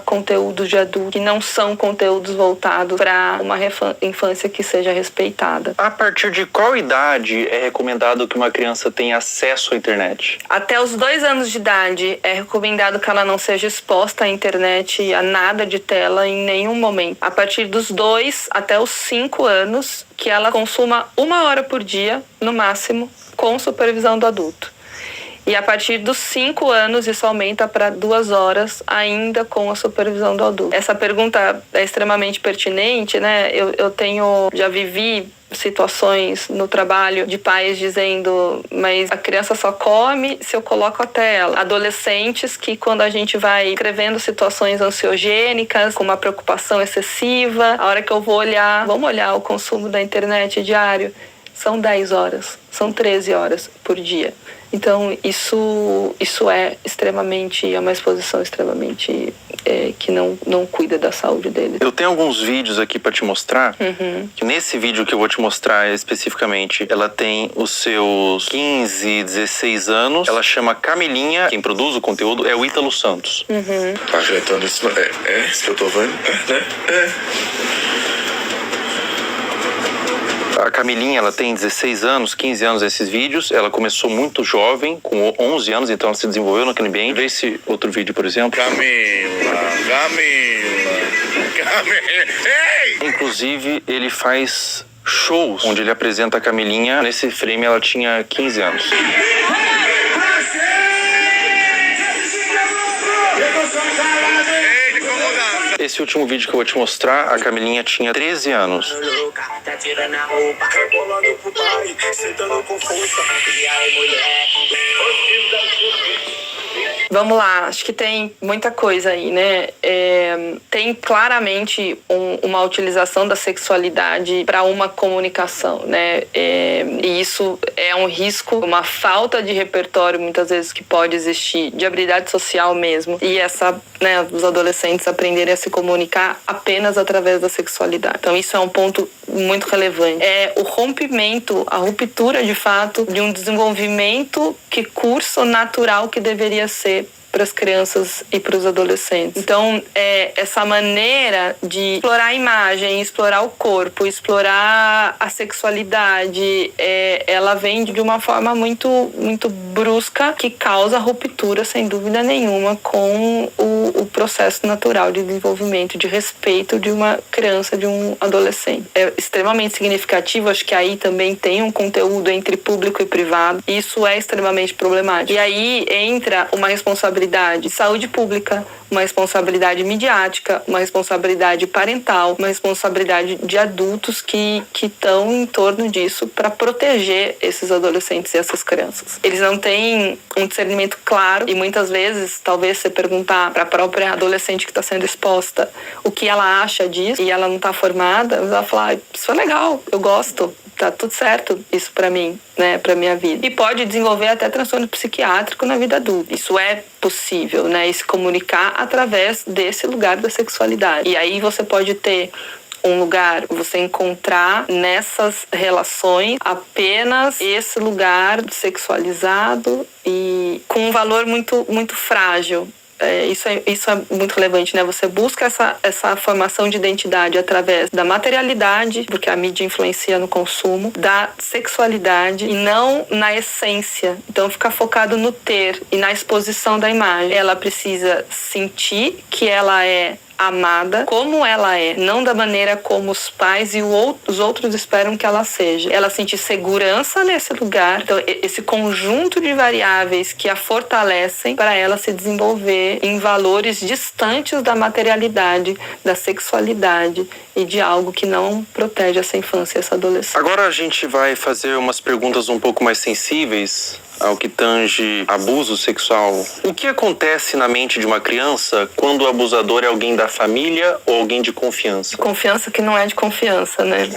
conteúdos de adulto que não são conteúdos voltados para uma infância que seja respeitada. A partir de qual idade é recomendado que uma criança tenha acesso à internet? Até os 2 anos de idade é recomendado que ela não seja exposta à internet, a nada de tela em nenhum momento. A partir dos 2 até os 5 anos, que ela consuma 1 hora por dia, no máximo, com supervisão do adulto. E a partir dos 5 anos, isso aumenta para 2 horas, ainda com a supervisão do adulto. Essa pergunta é extremamente pertinente, né? Já vivi situações no trabalho de pais dizendo, mas a criança só come se eu coloco a tela. Adolescentes que, quando a gente vai escrevendo situações ansiogênicas, com uma preocupação excessiva, a hora que eu vou olhar, vamos olhar o consumo da internet diário, são 10 horas, são 13 horas por dia. Então, isso é uma exposição extremamente que não cuida da saúde deles. Eu tenho alguns vídeos aqui para te mostrar. Que nesse vídeo que eu vou te mostrar especificamente, ela tem os seus 15, 16 anos. Ela chama Camilinha. Quem produz o conteúdo é o Ítalo Santos. Acreditando isso isso que eu tô vendo? A Camilinha, ela tem 16 anos, 15 anos nesses vídeos. Ela começou muito jovem, com 11 anos, então ela se desenvolveu naquele ambiente. Vê esse outro vídeo, por exemplo. Camila. Ei! Inclusive, ele faz shows onde ele apresenta a Camilinha. Nesse frame, ela tinha 15 anos. Esse último vídeo que eu vou te mostrar, a Camilinha tinha 13 anos. Vamos lá, acho que tem muita coisa aí, né? Tem claramente uma utilização da sexualidade para uma comunicação, né? E isso é um risco, uma falta de repertório, muitas vezes, que pode existir, de habilidade social mesmo. E os adolescentes aprenderem a se comunicar apenas através da sexualidade. Então, isso é um ponto muito relevante. É o rompimento, a ruptura, de fato, de um desenvolvimento que curso natural que deveria ser para as crianças e para os adolescentes. Então, essa maneira de explorar a imagem, explorar o corpo, explorar a sexualidade, ela vem de uma forma muito, muito brusca, que causa ruptura, sem dúvida nenhuma, com o processo natural de desenvolvimento, de respeito de uma criança, de um adolescente. É extremamente significativo, acho que aí também tem um conteúdo entre público e privado, e isso é extremamente problemático. E aí entra uma responsabilidade de saúde pública, uma responsabilidade midiática, uma responsabilidade parental, uma responsabilidade de adultos que estão em torno disso para proteger esses adolescentes e essas crianças. Eles não têm um discernimento claro e muitas vezes, talvez, você perguntar para a própria adolescente que está sendo exposta o que ela acha disso e ela não está formada, ela vai falar, isso é legal, eu gosto, tá tudo certo isso para mim, né, para minha vida. E pode desenvolver até transtorno psiquiátrico na vida adulta. Isso é possível, né, e se comunicar através desse lugar da sexualidade. E aí você pode ter um lugar, você encontrar nessas relações apenas esse lugar sexualizado e com um valor muito, muito frágil. Isso é muito relevante, né? Você busca essa formação de identidade através da materialidade, porque a mídia influencia no consumo, da sexualidade e não na essência. Então fica focado no ter e na exposição da imagem. Ela precisa sentir que ela é amada como ela é, não da maneira como os pais e os outros esperam que ela seja. Ela sentir segurança nesse lugar, então esse conjunto de variáveis que a fortalecem para ela se desenvolver em valores distantes da materialidade, da sexualidade e de algo que não protege essa infância e essa adolescência. Agora a gente vai fazer umas perguntas um pouco mais sensíveis ao que tange abuso sexual. O que acontece na mente de uma criança quando o abusador é alguém da família ou alguém de confiança? Confiança que não é de confiança, né?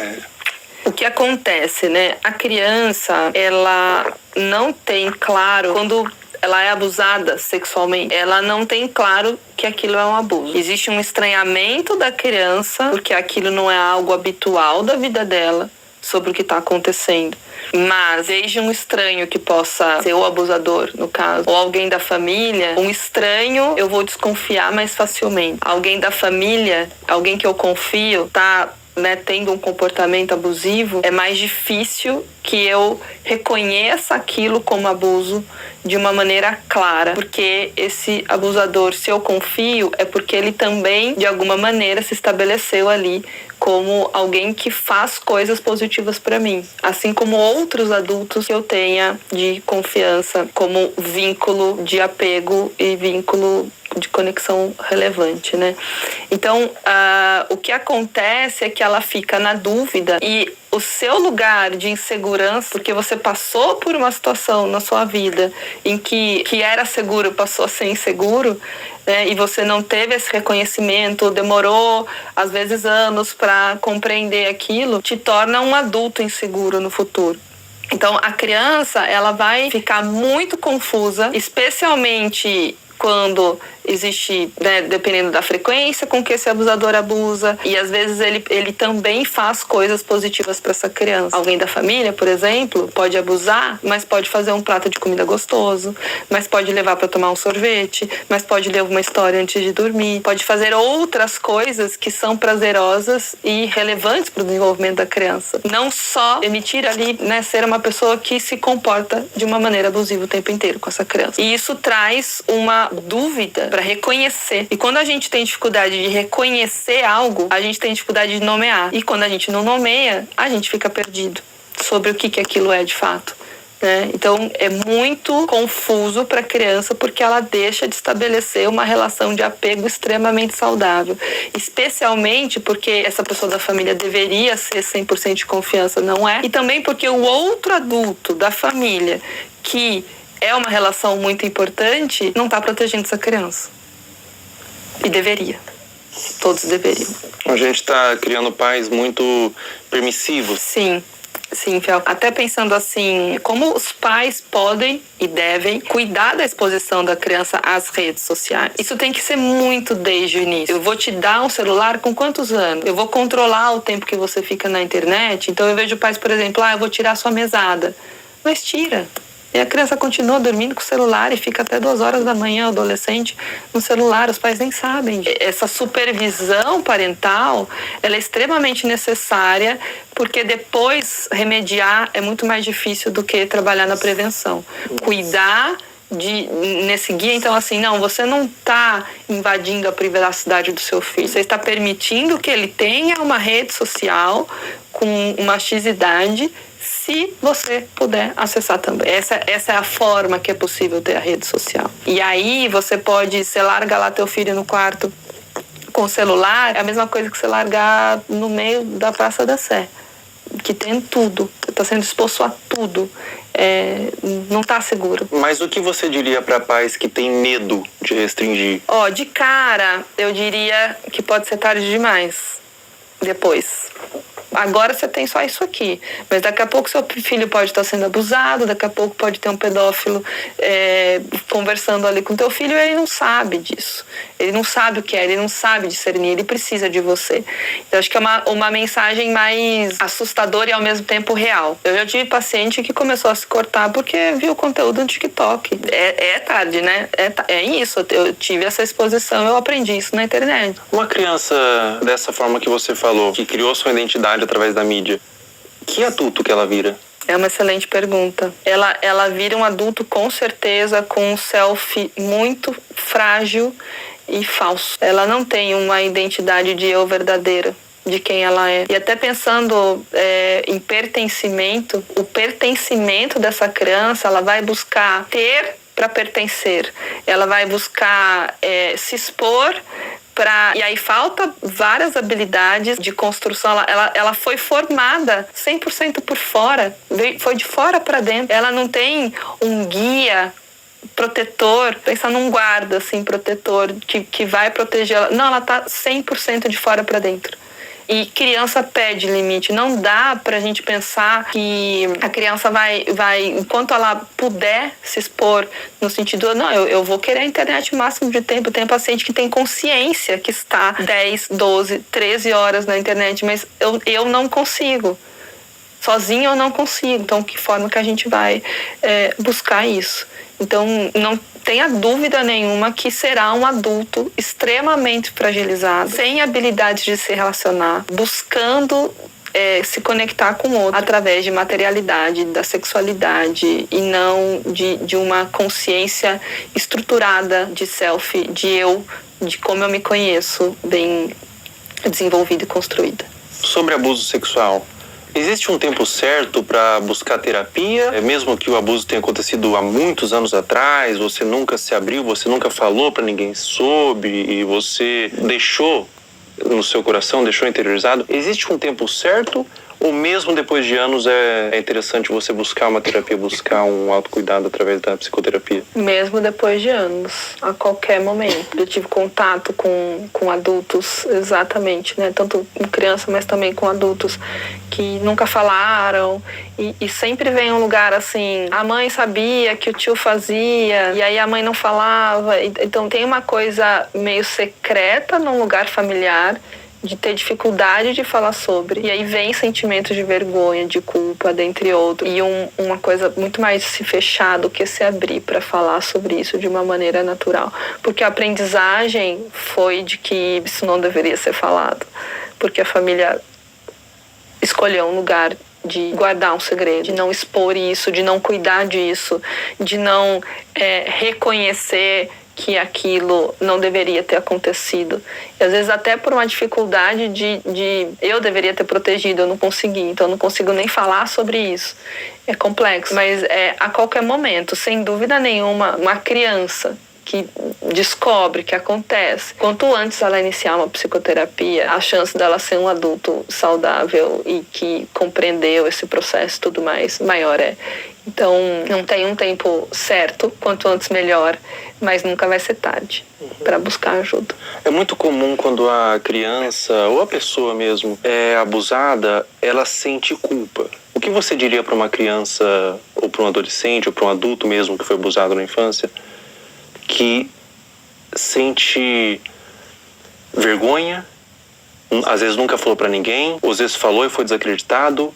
O que acontece, né? A criança, ela não tem claro, quando ela é abusada sexualmente, ela não tem claro que aquilo é um abuso. Existe um estranhamento da criança, porque aquilo não é algo habitual da vida dela, sobre o que está acontecendo. Mas desde um estranho que possa ser o abusador, no caso, ou alguém da família, um estranho eu vou desconfiar mais facilmente. Alguém da família, alguém que eu confio, tá, né, tendo um comportamento abusivo, é mais difícil que eu reconheça aquilo como abuso de uma maneira clara, porque esse abusador, se eu confio, é porque ele também, de alguma maneira, se estabeleceu ali como alguém que faz coisas positivas para mim, assim como outros adultos que eu tenha de confiança, como vínculo de apego e vínculo de conexão relevante, né? Então, o que acontece é que ela fica na dúvida e o seu lugar de insegurança, porque você passou por uma situação na sua vida em que era seguro, passou a ser inseguro, né? E você não teve esse reconhecimento, demorou às vezes anos para compreender aquilo, te torna um adulto inseguro no futuro. Então, a criança, ela vai ficar muito confusa, especialmente quando existe, né, dependendo da frequência com que esse abusador abusa, e às vezes ele também faz coisas positivas para essa criança. Alguém da família, por exemplo, pode abusar, mas pode fazer um prato de comida gostoso, mas pode levar para tomar um sorvete, mas pode ler uma história antes de dormir, pode fazer outras coisas que são prazerosas e relevantes para o desenvolvimento da criança. Não só emitir ali, né, ser uma pessoa que se comporta de uma maneira abusiva o tempo inteiro com essa criança. E isso traz uma dúvida para reconhecer. E quando a gente tem dificuldade de reconhecer algo, a gente tem dificuldade de nomear. E quando a gente não nomeia, a gente fica perdido sobre o que aquilo é de fato, né? Então é muito confuso para a criança porque ela deixa de estabelecer uma relação de apego extremamente saudável. Especialmente porque essa pessoa da família deveria ser 100% de confiança, não é? E também porque o outro adulto da família que é uma relação muito importante, não está protegendo essa criança. E deveria. Todos deveriam. A gente está criando pais muito permissivos. Sim, Fel. Até pensando assim, como os pais podem e devem cuidar da exposição da criança às redes sociais. Isso tem que ser muito desde o início. Eu vou te dar um celular com quantos anos? Eu vou controlar o tempo que você fica na internet. Então eu vejo pais, por exemplo, eu vou tirar sua mesada. Mas tira. E a criança continua dormindo com o celular e fica até 2 horas da manhã, o adolescente, no celular. Os pais nem sabem. Essa supervisão parental, ela é extremamente necessária, porque depois remediar é muito mais difícil do que trabalhar na prevenção. Cuidar nesse guia, então assim, não, você não está invadindo a privacidade do seu filho. Você está permitindo que ele tenha uma rede social com uma X-idade, se você puder acessar também. Essa é a forma que é possível ter a rede social. E aí você larga lá teu filho no quarto com o celular, é a mesma coisa que você largar no meio da Praça da Sé, que tem tudo, está sendo exposto a tudo. Não está seguro. Mas o que você diria para pais que têm medo de restringir? De cara, eu diria que pode ser tarde demais. Depois. agora você tem só isso aqui, mas daqui a pouco seu filho pode estar sendo abusado, daqui a pouco pode ter um pedófilo conversando ali com teu filho e ele não sabe disso. Ele não sabe o que é, ele não sabe discernir, ele precisa de você. Então, acho que é uma mensagem mais assustadora e ao mesmo tempo real. Eu já tive paciente que começou a se cortar porque viu o conteúdo no TikTok. É tarde, né? É isso. Eu tive essa exposição, eu aprendi isso na internet. Uma criança dessa forma que você falou, que criou sua identidade através da mídia, que adulto que ela vira? É uma excelente pergunta. Ela vira um adulto com certeza com um selfie muito frágil e falso. Ela não tem uma identidade de eu verdadeira, de quem ela é. E até pensando em pertencimento, o pertencimento dessa criança, ela vai buscar ter para pertencer. Ela vai buscar se expor e aí falta várias habilidades de construção. Ela foi formada 100% por fora, foi de fora para dentro. Ela não tem um guia protetor, pensar num guarda assim, protetor que vai proteger ela. Não, ela tá 100% de fora para dentro. E criança pede limite. Não dá pra gente pensar que a criança vai enquanto ela puder se expor, no sentido, não, eu vou querer a internet o máximo de tempo. Tem paciente que tem consciência que está 10, 12, 13 horas na internet, mas eu não consigo. Sozinho eu não consigo. Então, que forma que a gente vai buscar isso? Então, não tenha dúvida nenhuma que será um adulto extremamente fragilizado, sem habilidades de se relacionar, buscando se conectar com o outro através de materialidade, da sexualidade e não de uma consciência estruturada de self, de como eu me conheço, bem desenvolvida e construída. Sobre abuso sexual, existe um tempo certo para buscar terapia? Mesmo que o abuso tenha acontecido há muitos anos atrás, você nunca se abriu, você nunca falou para ninguém sobre e você deixou no seu coração, deixou interiorizado. Existe um tempo certo ou mesmo depois de anos é interessante você buscar uma terapia, buscar um autocuidado através da psicoterapia? Mesmo depois de anos, a qualquer momento. Eu tive contato com adultos, exatamente, né? Tanto com criança, mas também com adultos que nunca falaram e sempre vem um lugar assim, a mãe sabia que o tio fazia e aí a mãe não falava. Então tem uma coisa meio secreta num lugar familiar de ter dificuldade de falar sobre. E aí vem sentimentos de vergonha, de culpa, dentre outros. E uma coisa muito mais se fechar do que se abrir para falar sobre isso de uma maneira natural. Porque a aprendizagem foi de que isso não deveria ser falado. Porque a família escolheu um lugar de guardar um segredo, de não expor isso, de não cuidar disso, de não reconhecer que aquilo não deveria ter acontecido. E às vezes até por uma dificuldade de eu deveria ter protegido, eu não consegui, então eu não consigo nem falar sobre isso. É complexo, mas a qualquer momento, sem dúvida nenhuma, uma criança que descobre que acontece, quanto antes ela iniciar uma psicoterapia, a chance dela ser um adulto saudável e que compreendeu esse processo e tudo mais, maior é. Então, não tem um tempo certo, quanto antes melhor, mas nunca vai ser tarde para buscar ajuda. É muito comum quando a criança ou a pessoa mesmo é abusada, ela sente culpa. O que você diria para uma criança ou para um adolescente ou para um adulto mesmo que foi abusado na infância, que sente vergonha, às vezes nunca falou para ninguém, ou às vezes falou e foi desacreditado?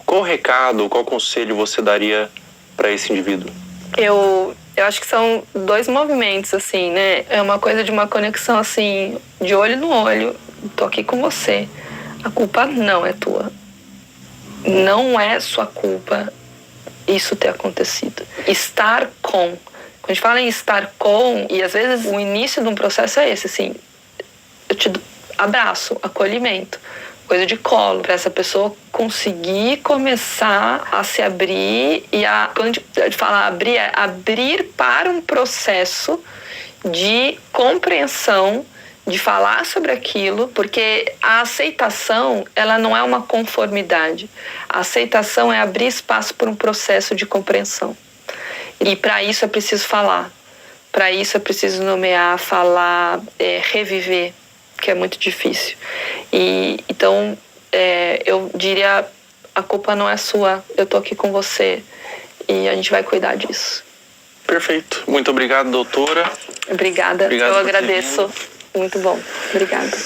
Qual recado, qual conselho você daria para esse indivíduo? Eu acho que são dois movimentos, assim, né? É uma coisa de uma conexão, assim, de olho no olho. Tô aqui com você. A culpa não é tua. Não é sua culpa isso ter acontecido. Estar com. Quando a gente fala em estar com, e às vezes o início de um processo é esse, assim, eu te abraço, acolhimento, coisa de colo, para essa pessoa conseguir começar a se abrir quando a gente fala abrir, é abrir para um processo de compreensão, de falar sobre aquilo, porque a aceitação, ela não é uma conformidade. A aceitação é abrir espaço para um processo de compreensão. E para isso é preciso falar, para isso é preciso nomear, falar, reviver, que é muito difícil. E então eu diria, a culpa não é sua, eu tô aqui com você e a gente vai cuidar disso. Perfeito. Muito obrigado, doutora. Obrigada. Obrigado eu por ter agradeço. Muito bom. Obrigada.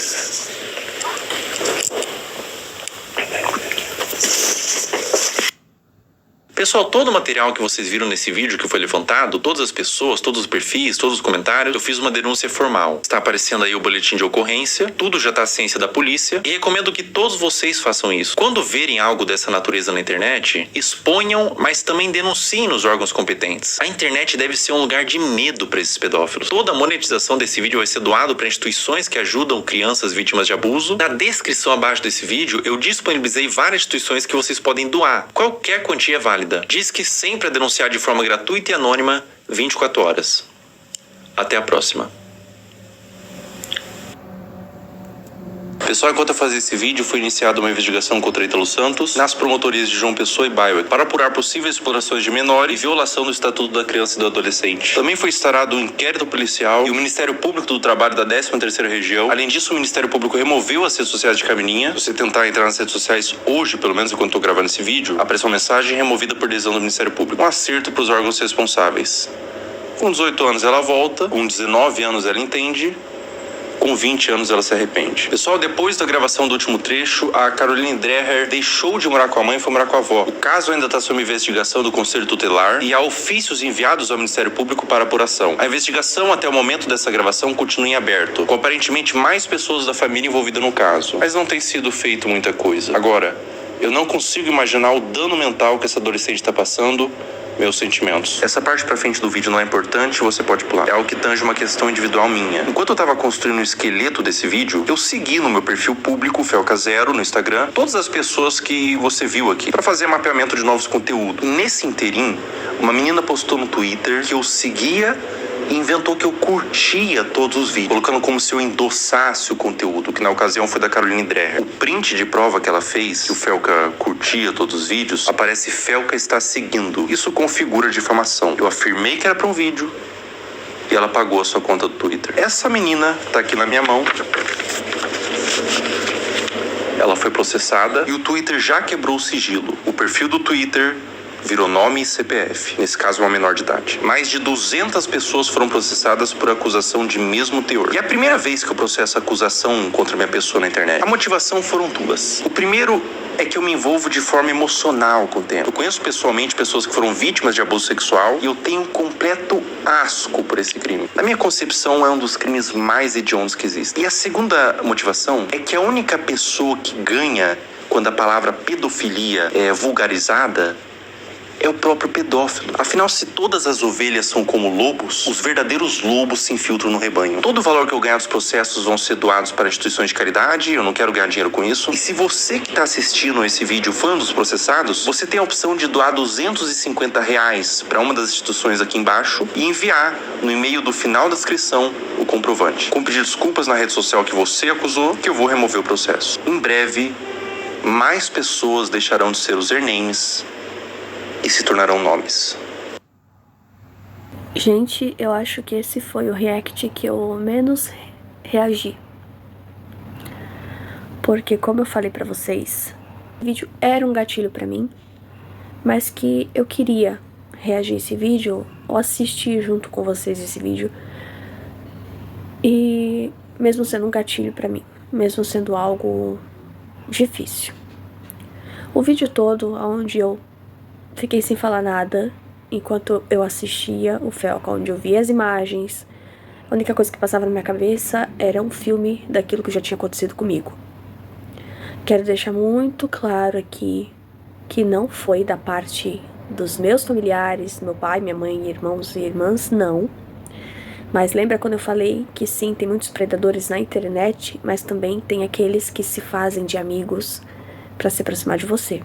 Pessoal, todo o material que vocês viram nesse vídeo que foi levantado, todas as pessoas, todos os perfis, todos os comentários, eu fiz uma denúncia formal. Está aparecendo aí o boletim de ocorrência, tudo já está à ciência da polícia e recomendo que todos vocês façam isso. Quando verem algo dessa natureza na internet, exponham, mas também denunciem nos órgãos competentes. A internet deve ser um lugar de medo para esses pedófilos. Toda a monetização desse vídeo vai ser doado para instituições que ajudam crianças vítimas de abuso. Na descrição abaixo desse vídeo, eu disponibilizei várias instituições que vocês podem doar. Qualquer quantia é válida. Diz que sempre a denunciar de forma gratuita e anônima 24 horas. Até a próxima. Pessoal, enquanto eu fazia esse vídeo, foi iniciada uma investigação contra Ítalo Santos nas promotorias de João Pessoa e Bairro para apurar possíveis explorações de menor e violação do Estatuto da Criança e do Adolescente. Também foi instaurado um inquérito policial e o Ministério Público do Trabalho da 13ª Região. Além disso, o Ministério Público removeu as redes sociais de Camilinha. Se você tentar entrar nas redes sociais hoje, pelo menos enquanto estou gravando esse vídeo, aparece uma mensagem removida por decisão do Ministério Público. Um acerto para os órgãos responsáveis. Com 18 anos ela volta, com 19 anos ela entende, com 20 anos ela se arrepende. Pessoal, depois da gravação do último trecho, a Caroline Dreher deixou de morar com a mãe e foi morar com a avó. O caso ainda está sob investigação do Conselho Tutelar e há ofícios enviados ao Ministério Público para apuração. A investigação até o momento dessa gravação continua em aberto, com aparentemente mais pessoas da família envolvidas no caso. Mas não tem sido feito muita coisa. Agora, eu não consigo imaginar o dano mental que essa adolescente está passando. Meus sentimentos. Essa parte pra frente do vídeo não é importante, você pode pular. É algo que tange uma questão individual minha. Enquanto eu tava construindo o esqueleto desse vídeo, eu segui no meu perfil público, Felca0, no Instagram, todas as pessoas que você viu aqui, pra fazer mapeamento de novos conteúdos. Nesse interim, uma menina postou no Twitter que eu seguia e inventou que eu curtia todos os vídeos, colocando como se eu endossasse o conteúdo, que na ocasião foi da Caroline Dreher. O print de prova que ela fez, que o Felca curtia todos os vídeos, aparece Felca está seguindo. Isso configura difamação. Eu afirmei que era para um vídeo e ela pagou a sua conta do Twitter. Essa menina tá aqui na minha mão. Ela foi processada e o Twitter já quebrou o sigilo. O perfil do Twitter virou nome e CPF, nesse caso uma menor de idade. Mais de 200 pessoas foram processadas por acusação de mesmo teor. E é a primeira vez que eu processo acusação contra minha pessoa na internet. A motivação foram duas. O primeiro é que eu me envolvo de forma emocional com o tema. Eu conheço pessoalmente pessoas que foram vítimas de abuso sexual e eu tenho um completo asco por esse crime. Na minha concepção, é um dos crimes mais hediondos que existem. E a segunda motivação é que a única pessoa que ganha quando a palavra pedofilia é vulgarizada é o próprio pedófilo. Afinal, se todas as ovelhas são como lobos, os verdadeiros lobos se infiltram no rebanho. Todo o valor que eu ganhar dos processos vão ser doados para instituições de caridade, eu não quero ganhar dinheiro com isso. E se você que está assistindo esse vídeo foi um dos processados, você tem a opção de doar R$250 para uma das instituições aqui embaixo e enviar no e-mail do final da descrição o comprovante. Com pedir desculpas na rede social que você acusou, que eu vou remover o processo. Em breve, mais pessoas deixarão de ser usernames e se tornarão nomes. Gente, eu acho que esse foi o react que eu menos reagi. Porque, como eu falei pra vocês, o vídeo era um gatilho pra mim, mas que eu queria reagir a esse vídeo ou assistir junto com vocês esse vídeo. E mesmo sendo um gatilho pra mim, mesmo sendo algo difícil. O vídeo todo, onde eu fiquei sem falar nada enquanto eu assistia o Felca, onde eu via as imagens. A única coisa que passava na minha cabeça era um filme daquilo que já tinha acontecido comigo. Quero deixar muito claro aqui que não foi da parte dos meus familiares, meu pai, minha mãe, irmãos e irmãs, não. Mas lembra quando eu falei que sim, tem muitos predadores na internet, mas também tem aqueles que se fazem de amigos para se aproximar de você.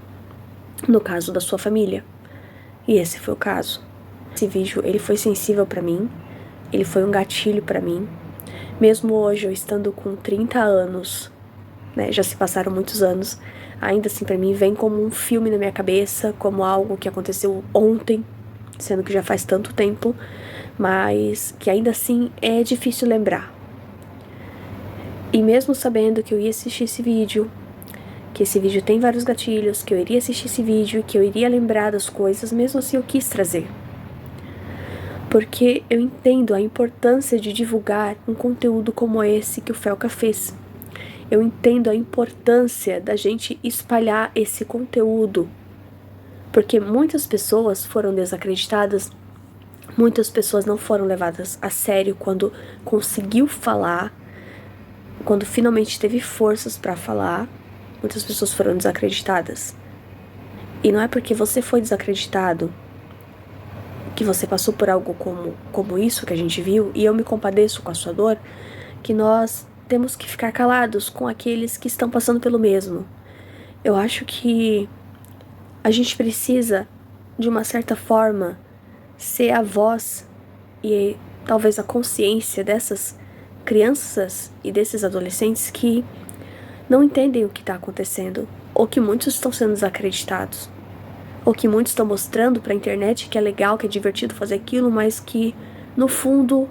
No caso da sua família. E esse foi o caso. Esse vídeo, ele foi sensível pra mim. Ele foi um gatilho pra mim. Mesmo hoje, eu estando com 30 anos, né, já se passaram muitos anos, ainda assim pra mim vem como um filme na minha cabeça, como algo que aconteceu ontem, sendo que já faz tanto tempo, mas que ainda assim é difícil lembrar. E mesmo sabendo que eu ia assistir esse vídeo, que esse vídeo tem vários gatilhos, que eu iria assistir esse vídeo, que eu iria lembrar das coisas, mesmo assim eu quis trazer. Porque eu entendo a importância de divulgar um conteúdo como esse que o Felca fez. Eu entendo a importância da gente espalhar esse conteúdo. Porque muitas pessoas foram desacreditadas, muitas pessoas não foram levadas a sério quando conseguiu falar, quando finalmente teve forças para falar, muitas pessoas foram desacreditadas. E não é porque você foi desacreditado, que você passou por algo como isso que a gente viu, e eu me compadeço com a sua dor, que nós temos que ficar calados com aqueles que estão passando pelo mesmo. Eu acho que a gente precisa, de uma certa forma, ser a voz e talvez a consciência dessas crianças e desses adolescentes que não entendem o que está acontecendo, ou que muitos estão sendo desacreditados, ou que muitos estão mostrando para a internet que é legal, que é divertido fazer aquilo, mas que, no fundo,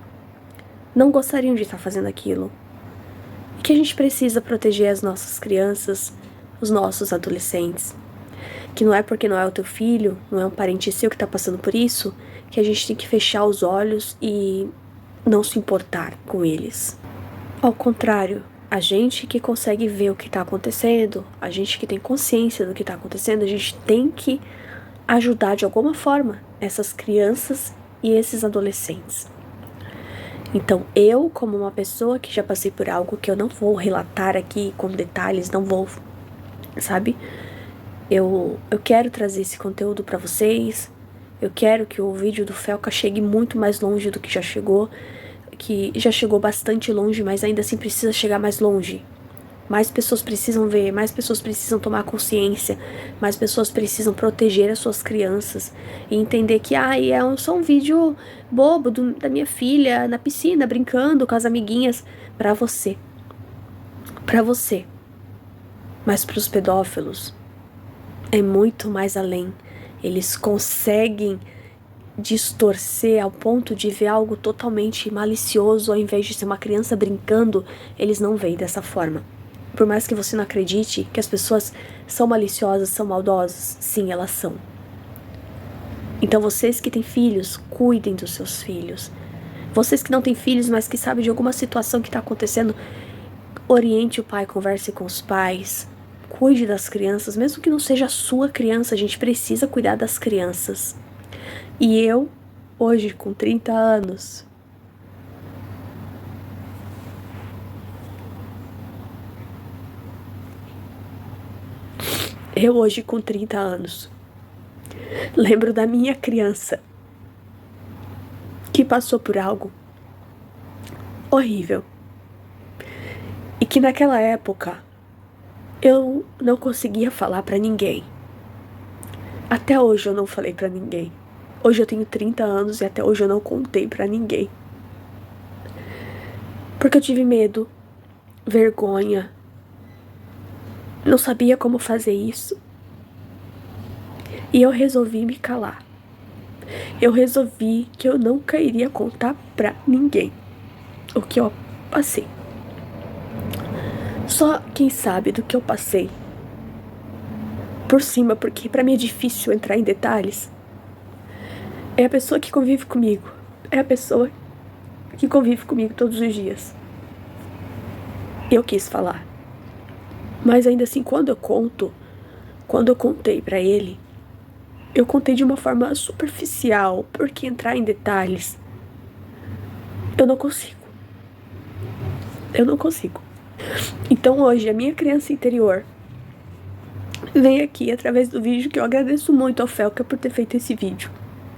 não gostariam de estar fazendo aquilo. E que a gente precisa proteger as nossas crianças, os nossos adolescentes. Que não é porque não é o teu filho, não é um parente seu que está passando por isso, que a gente tem que fechar os olhos e não se importar com eles. Ao contrário, a gente que consegue ver o que está acontecendo, a gente que tem consciência do que está acontecendo, a gente tem que ajudar de alguma forma essas crianças e esses adolescentes. Então eu, como uma pessoa que já passei por algo que eu não vou relatar aqui com detalhes, não vou, sabe? Eu quero trazer esse conteúdo para vocês, eu quero que o vídeo do Felca chegue muito mais longe do que já chegou, que já chegou bastante longe, mas ainda assim precisa chegar mais longe. Mais pessoas precisam ver, mais pessoas precisam tomar consciência, mais pessoas precisam proteger as suas crianças e entender que é só um vídeo bobo da minha filha na piscina, brincando com as amiguinhas. Pra você. Mas pros pedófilos é muito mais além. Eles conseguem distorcer ao ponto de ver algo totalmente malicioso, ao invés de ser uma criança brincando, eles não veem dessa forma. Por mais que você não acredite que as pessoas são maliciosas, são maldosas, sim, elas são. Então vocês que têm filhos, cuidem dos seus filhos. Vocês que não têm filhos, mas que sabem de alguma situação que está acontecendo, oriente o pai, converse com os pais, cuide das crianças, mesmo que não seja a sua criança, a gente precisa cuidar das crianças. E eu, hoje com 30 anos, lembro da minha criança que passou por algo horrível e que naquela época eu não conseguia falar pra ninguém. Até hoje eu não falei pra ninguém. Hoje eu tenho 30 anos e até hoje eu não contei pra ninguém. Porque eu tive medo, vergonha, não sabia como fazer isso. E eu resolvi me calar. Eu resolvi que eu nunca iria contar pra ninguém o que eu passei. Só quem sabe do que eu passei por cima, porque pra mim é difícil entrar em detalhes, é a pessoa que convive comigo. É a pessoa que convive comigo todos os dias. Eu quis falar. Mas ainda assim, quando eu contei pra ele, eu contei de uma forma superficial, porque entrar em detalhes, eu não consigo. Então hoje, a minha criança interior vem aqui através do vídeo, que eu agradeço muito ao Felca por ter feito esse vídeo.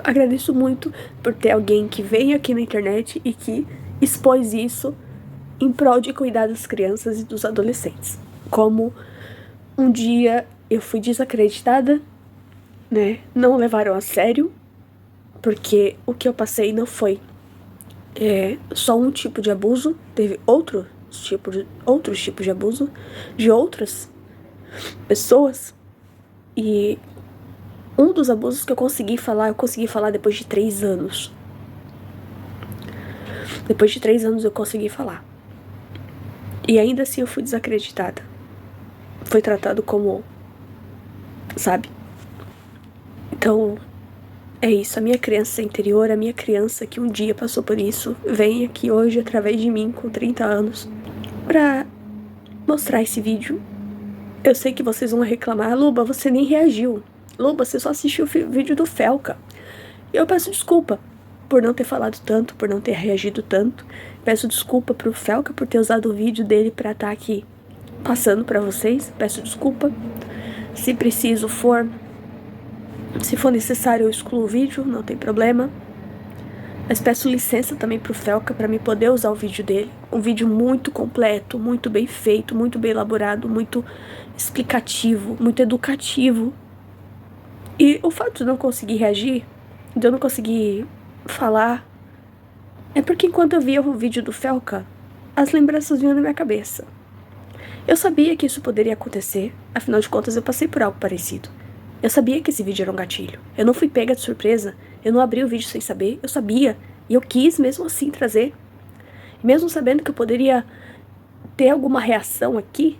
Agradeço muito por ter alguém que veio aqui na internet e que expôs isso em prol de cuidar das crianças e dos adolescentes. Como um dia eu fui desacreditada, né? Não levaram a sério, porque o que eu passei não foi só um tipo de abuso, teve outros tipos de abuso de outras pessoas. E um dos abusos que eu consegui falar depois de 3 anos. Depois de 3 anos eu consegui falar. E ainda assim eu fui desacreditada. foi tratado como, sabe? Então, é isso. A minha criança interior, a minha criança que um dia passou por isso, vem aqui hoje através de mim com 30 anos pra mostrar esse vídeo. Eu sei que vocês vão reclamar, Luba, você nem reagiu. Luba, você só assistiu o vídeo do Felca. Eu peço desculpa por não ter falado tanto, por não ter reagido tanto. Peço desculpa pro Felca por ter usado o vídeo dele pra estar aqui passando pra vocês. Peço desculpa. Se preciso for, se for necessário, eu excluo o vídeo, não tem problema. Mas peço licença também pro Felca pra me poder usar o vídeo dele. Um vídeo muito completo, muito bem feito, muito bem elaborado, muito explicativo, muito educativo. E o fato de eu não conseguir reagir, de eu não conseguir falar, é porque enquanto eu via o vídeo do Felca, as lembranças vinham na minha cabeça. Eu sabia que isso poderia acontecer, afinal de contas eu passei por algo parecido. Eu sabia que esse vídeo era um gatilho. Eu não fui pega de surpresa, eu não abri o vídeo sem saber, eu sabia. E eu quis mesmo assim trazer. E mesmo sabendo que eu poderia ter alguma reação aqui,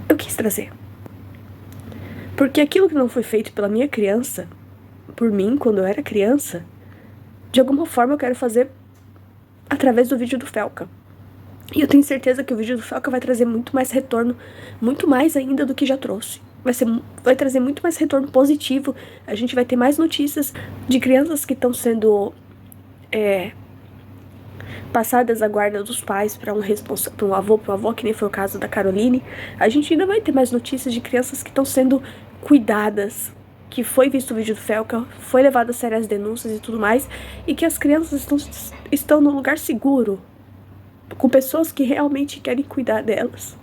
eu quis trazer. Porque aquilo que não foi feito pela minha criança, por mim, quando eu era criança, de alguma forma eu quero fazer através do vídeo do Felca. E eu tenho certeza que o vídeo do Felca vai trazer muito mais retorno, muito mais ainda do que já trouxe. Vai trazer muito mais retorno positivo. A gente vai ter mais notícias de crianças que estão sendo passadas à guarda dos pais para um avô, para uma avó, que nem foi o caso da Caroline. A gente ainda vai ter mais notícias de crianças que estão sendo cuidadas, que foi visto o vídeo do Felca, foi levado a sério as denúncias e tudo mais, e que as crianças estão num lugar seguro, com pessoas que realmente querem cuidar delas,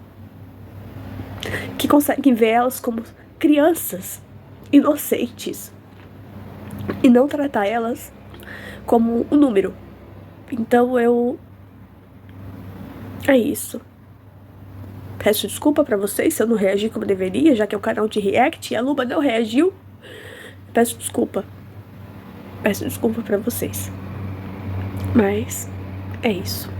que conseguem ver elas como crianças inocentes e não tratar elas como um número. Então é isso. Peço desculpa pra vocês se eu não reagi como deveria, já que é um canal de react e a Luba não reagiu. Peço desculpa. Peço desculpa pra vocês. Mas é isso.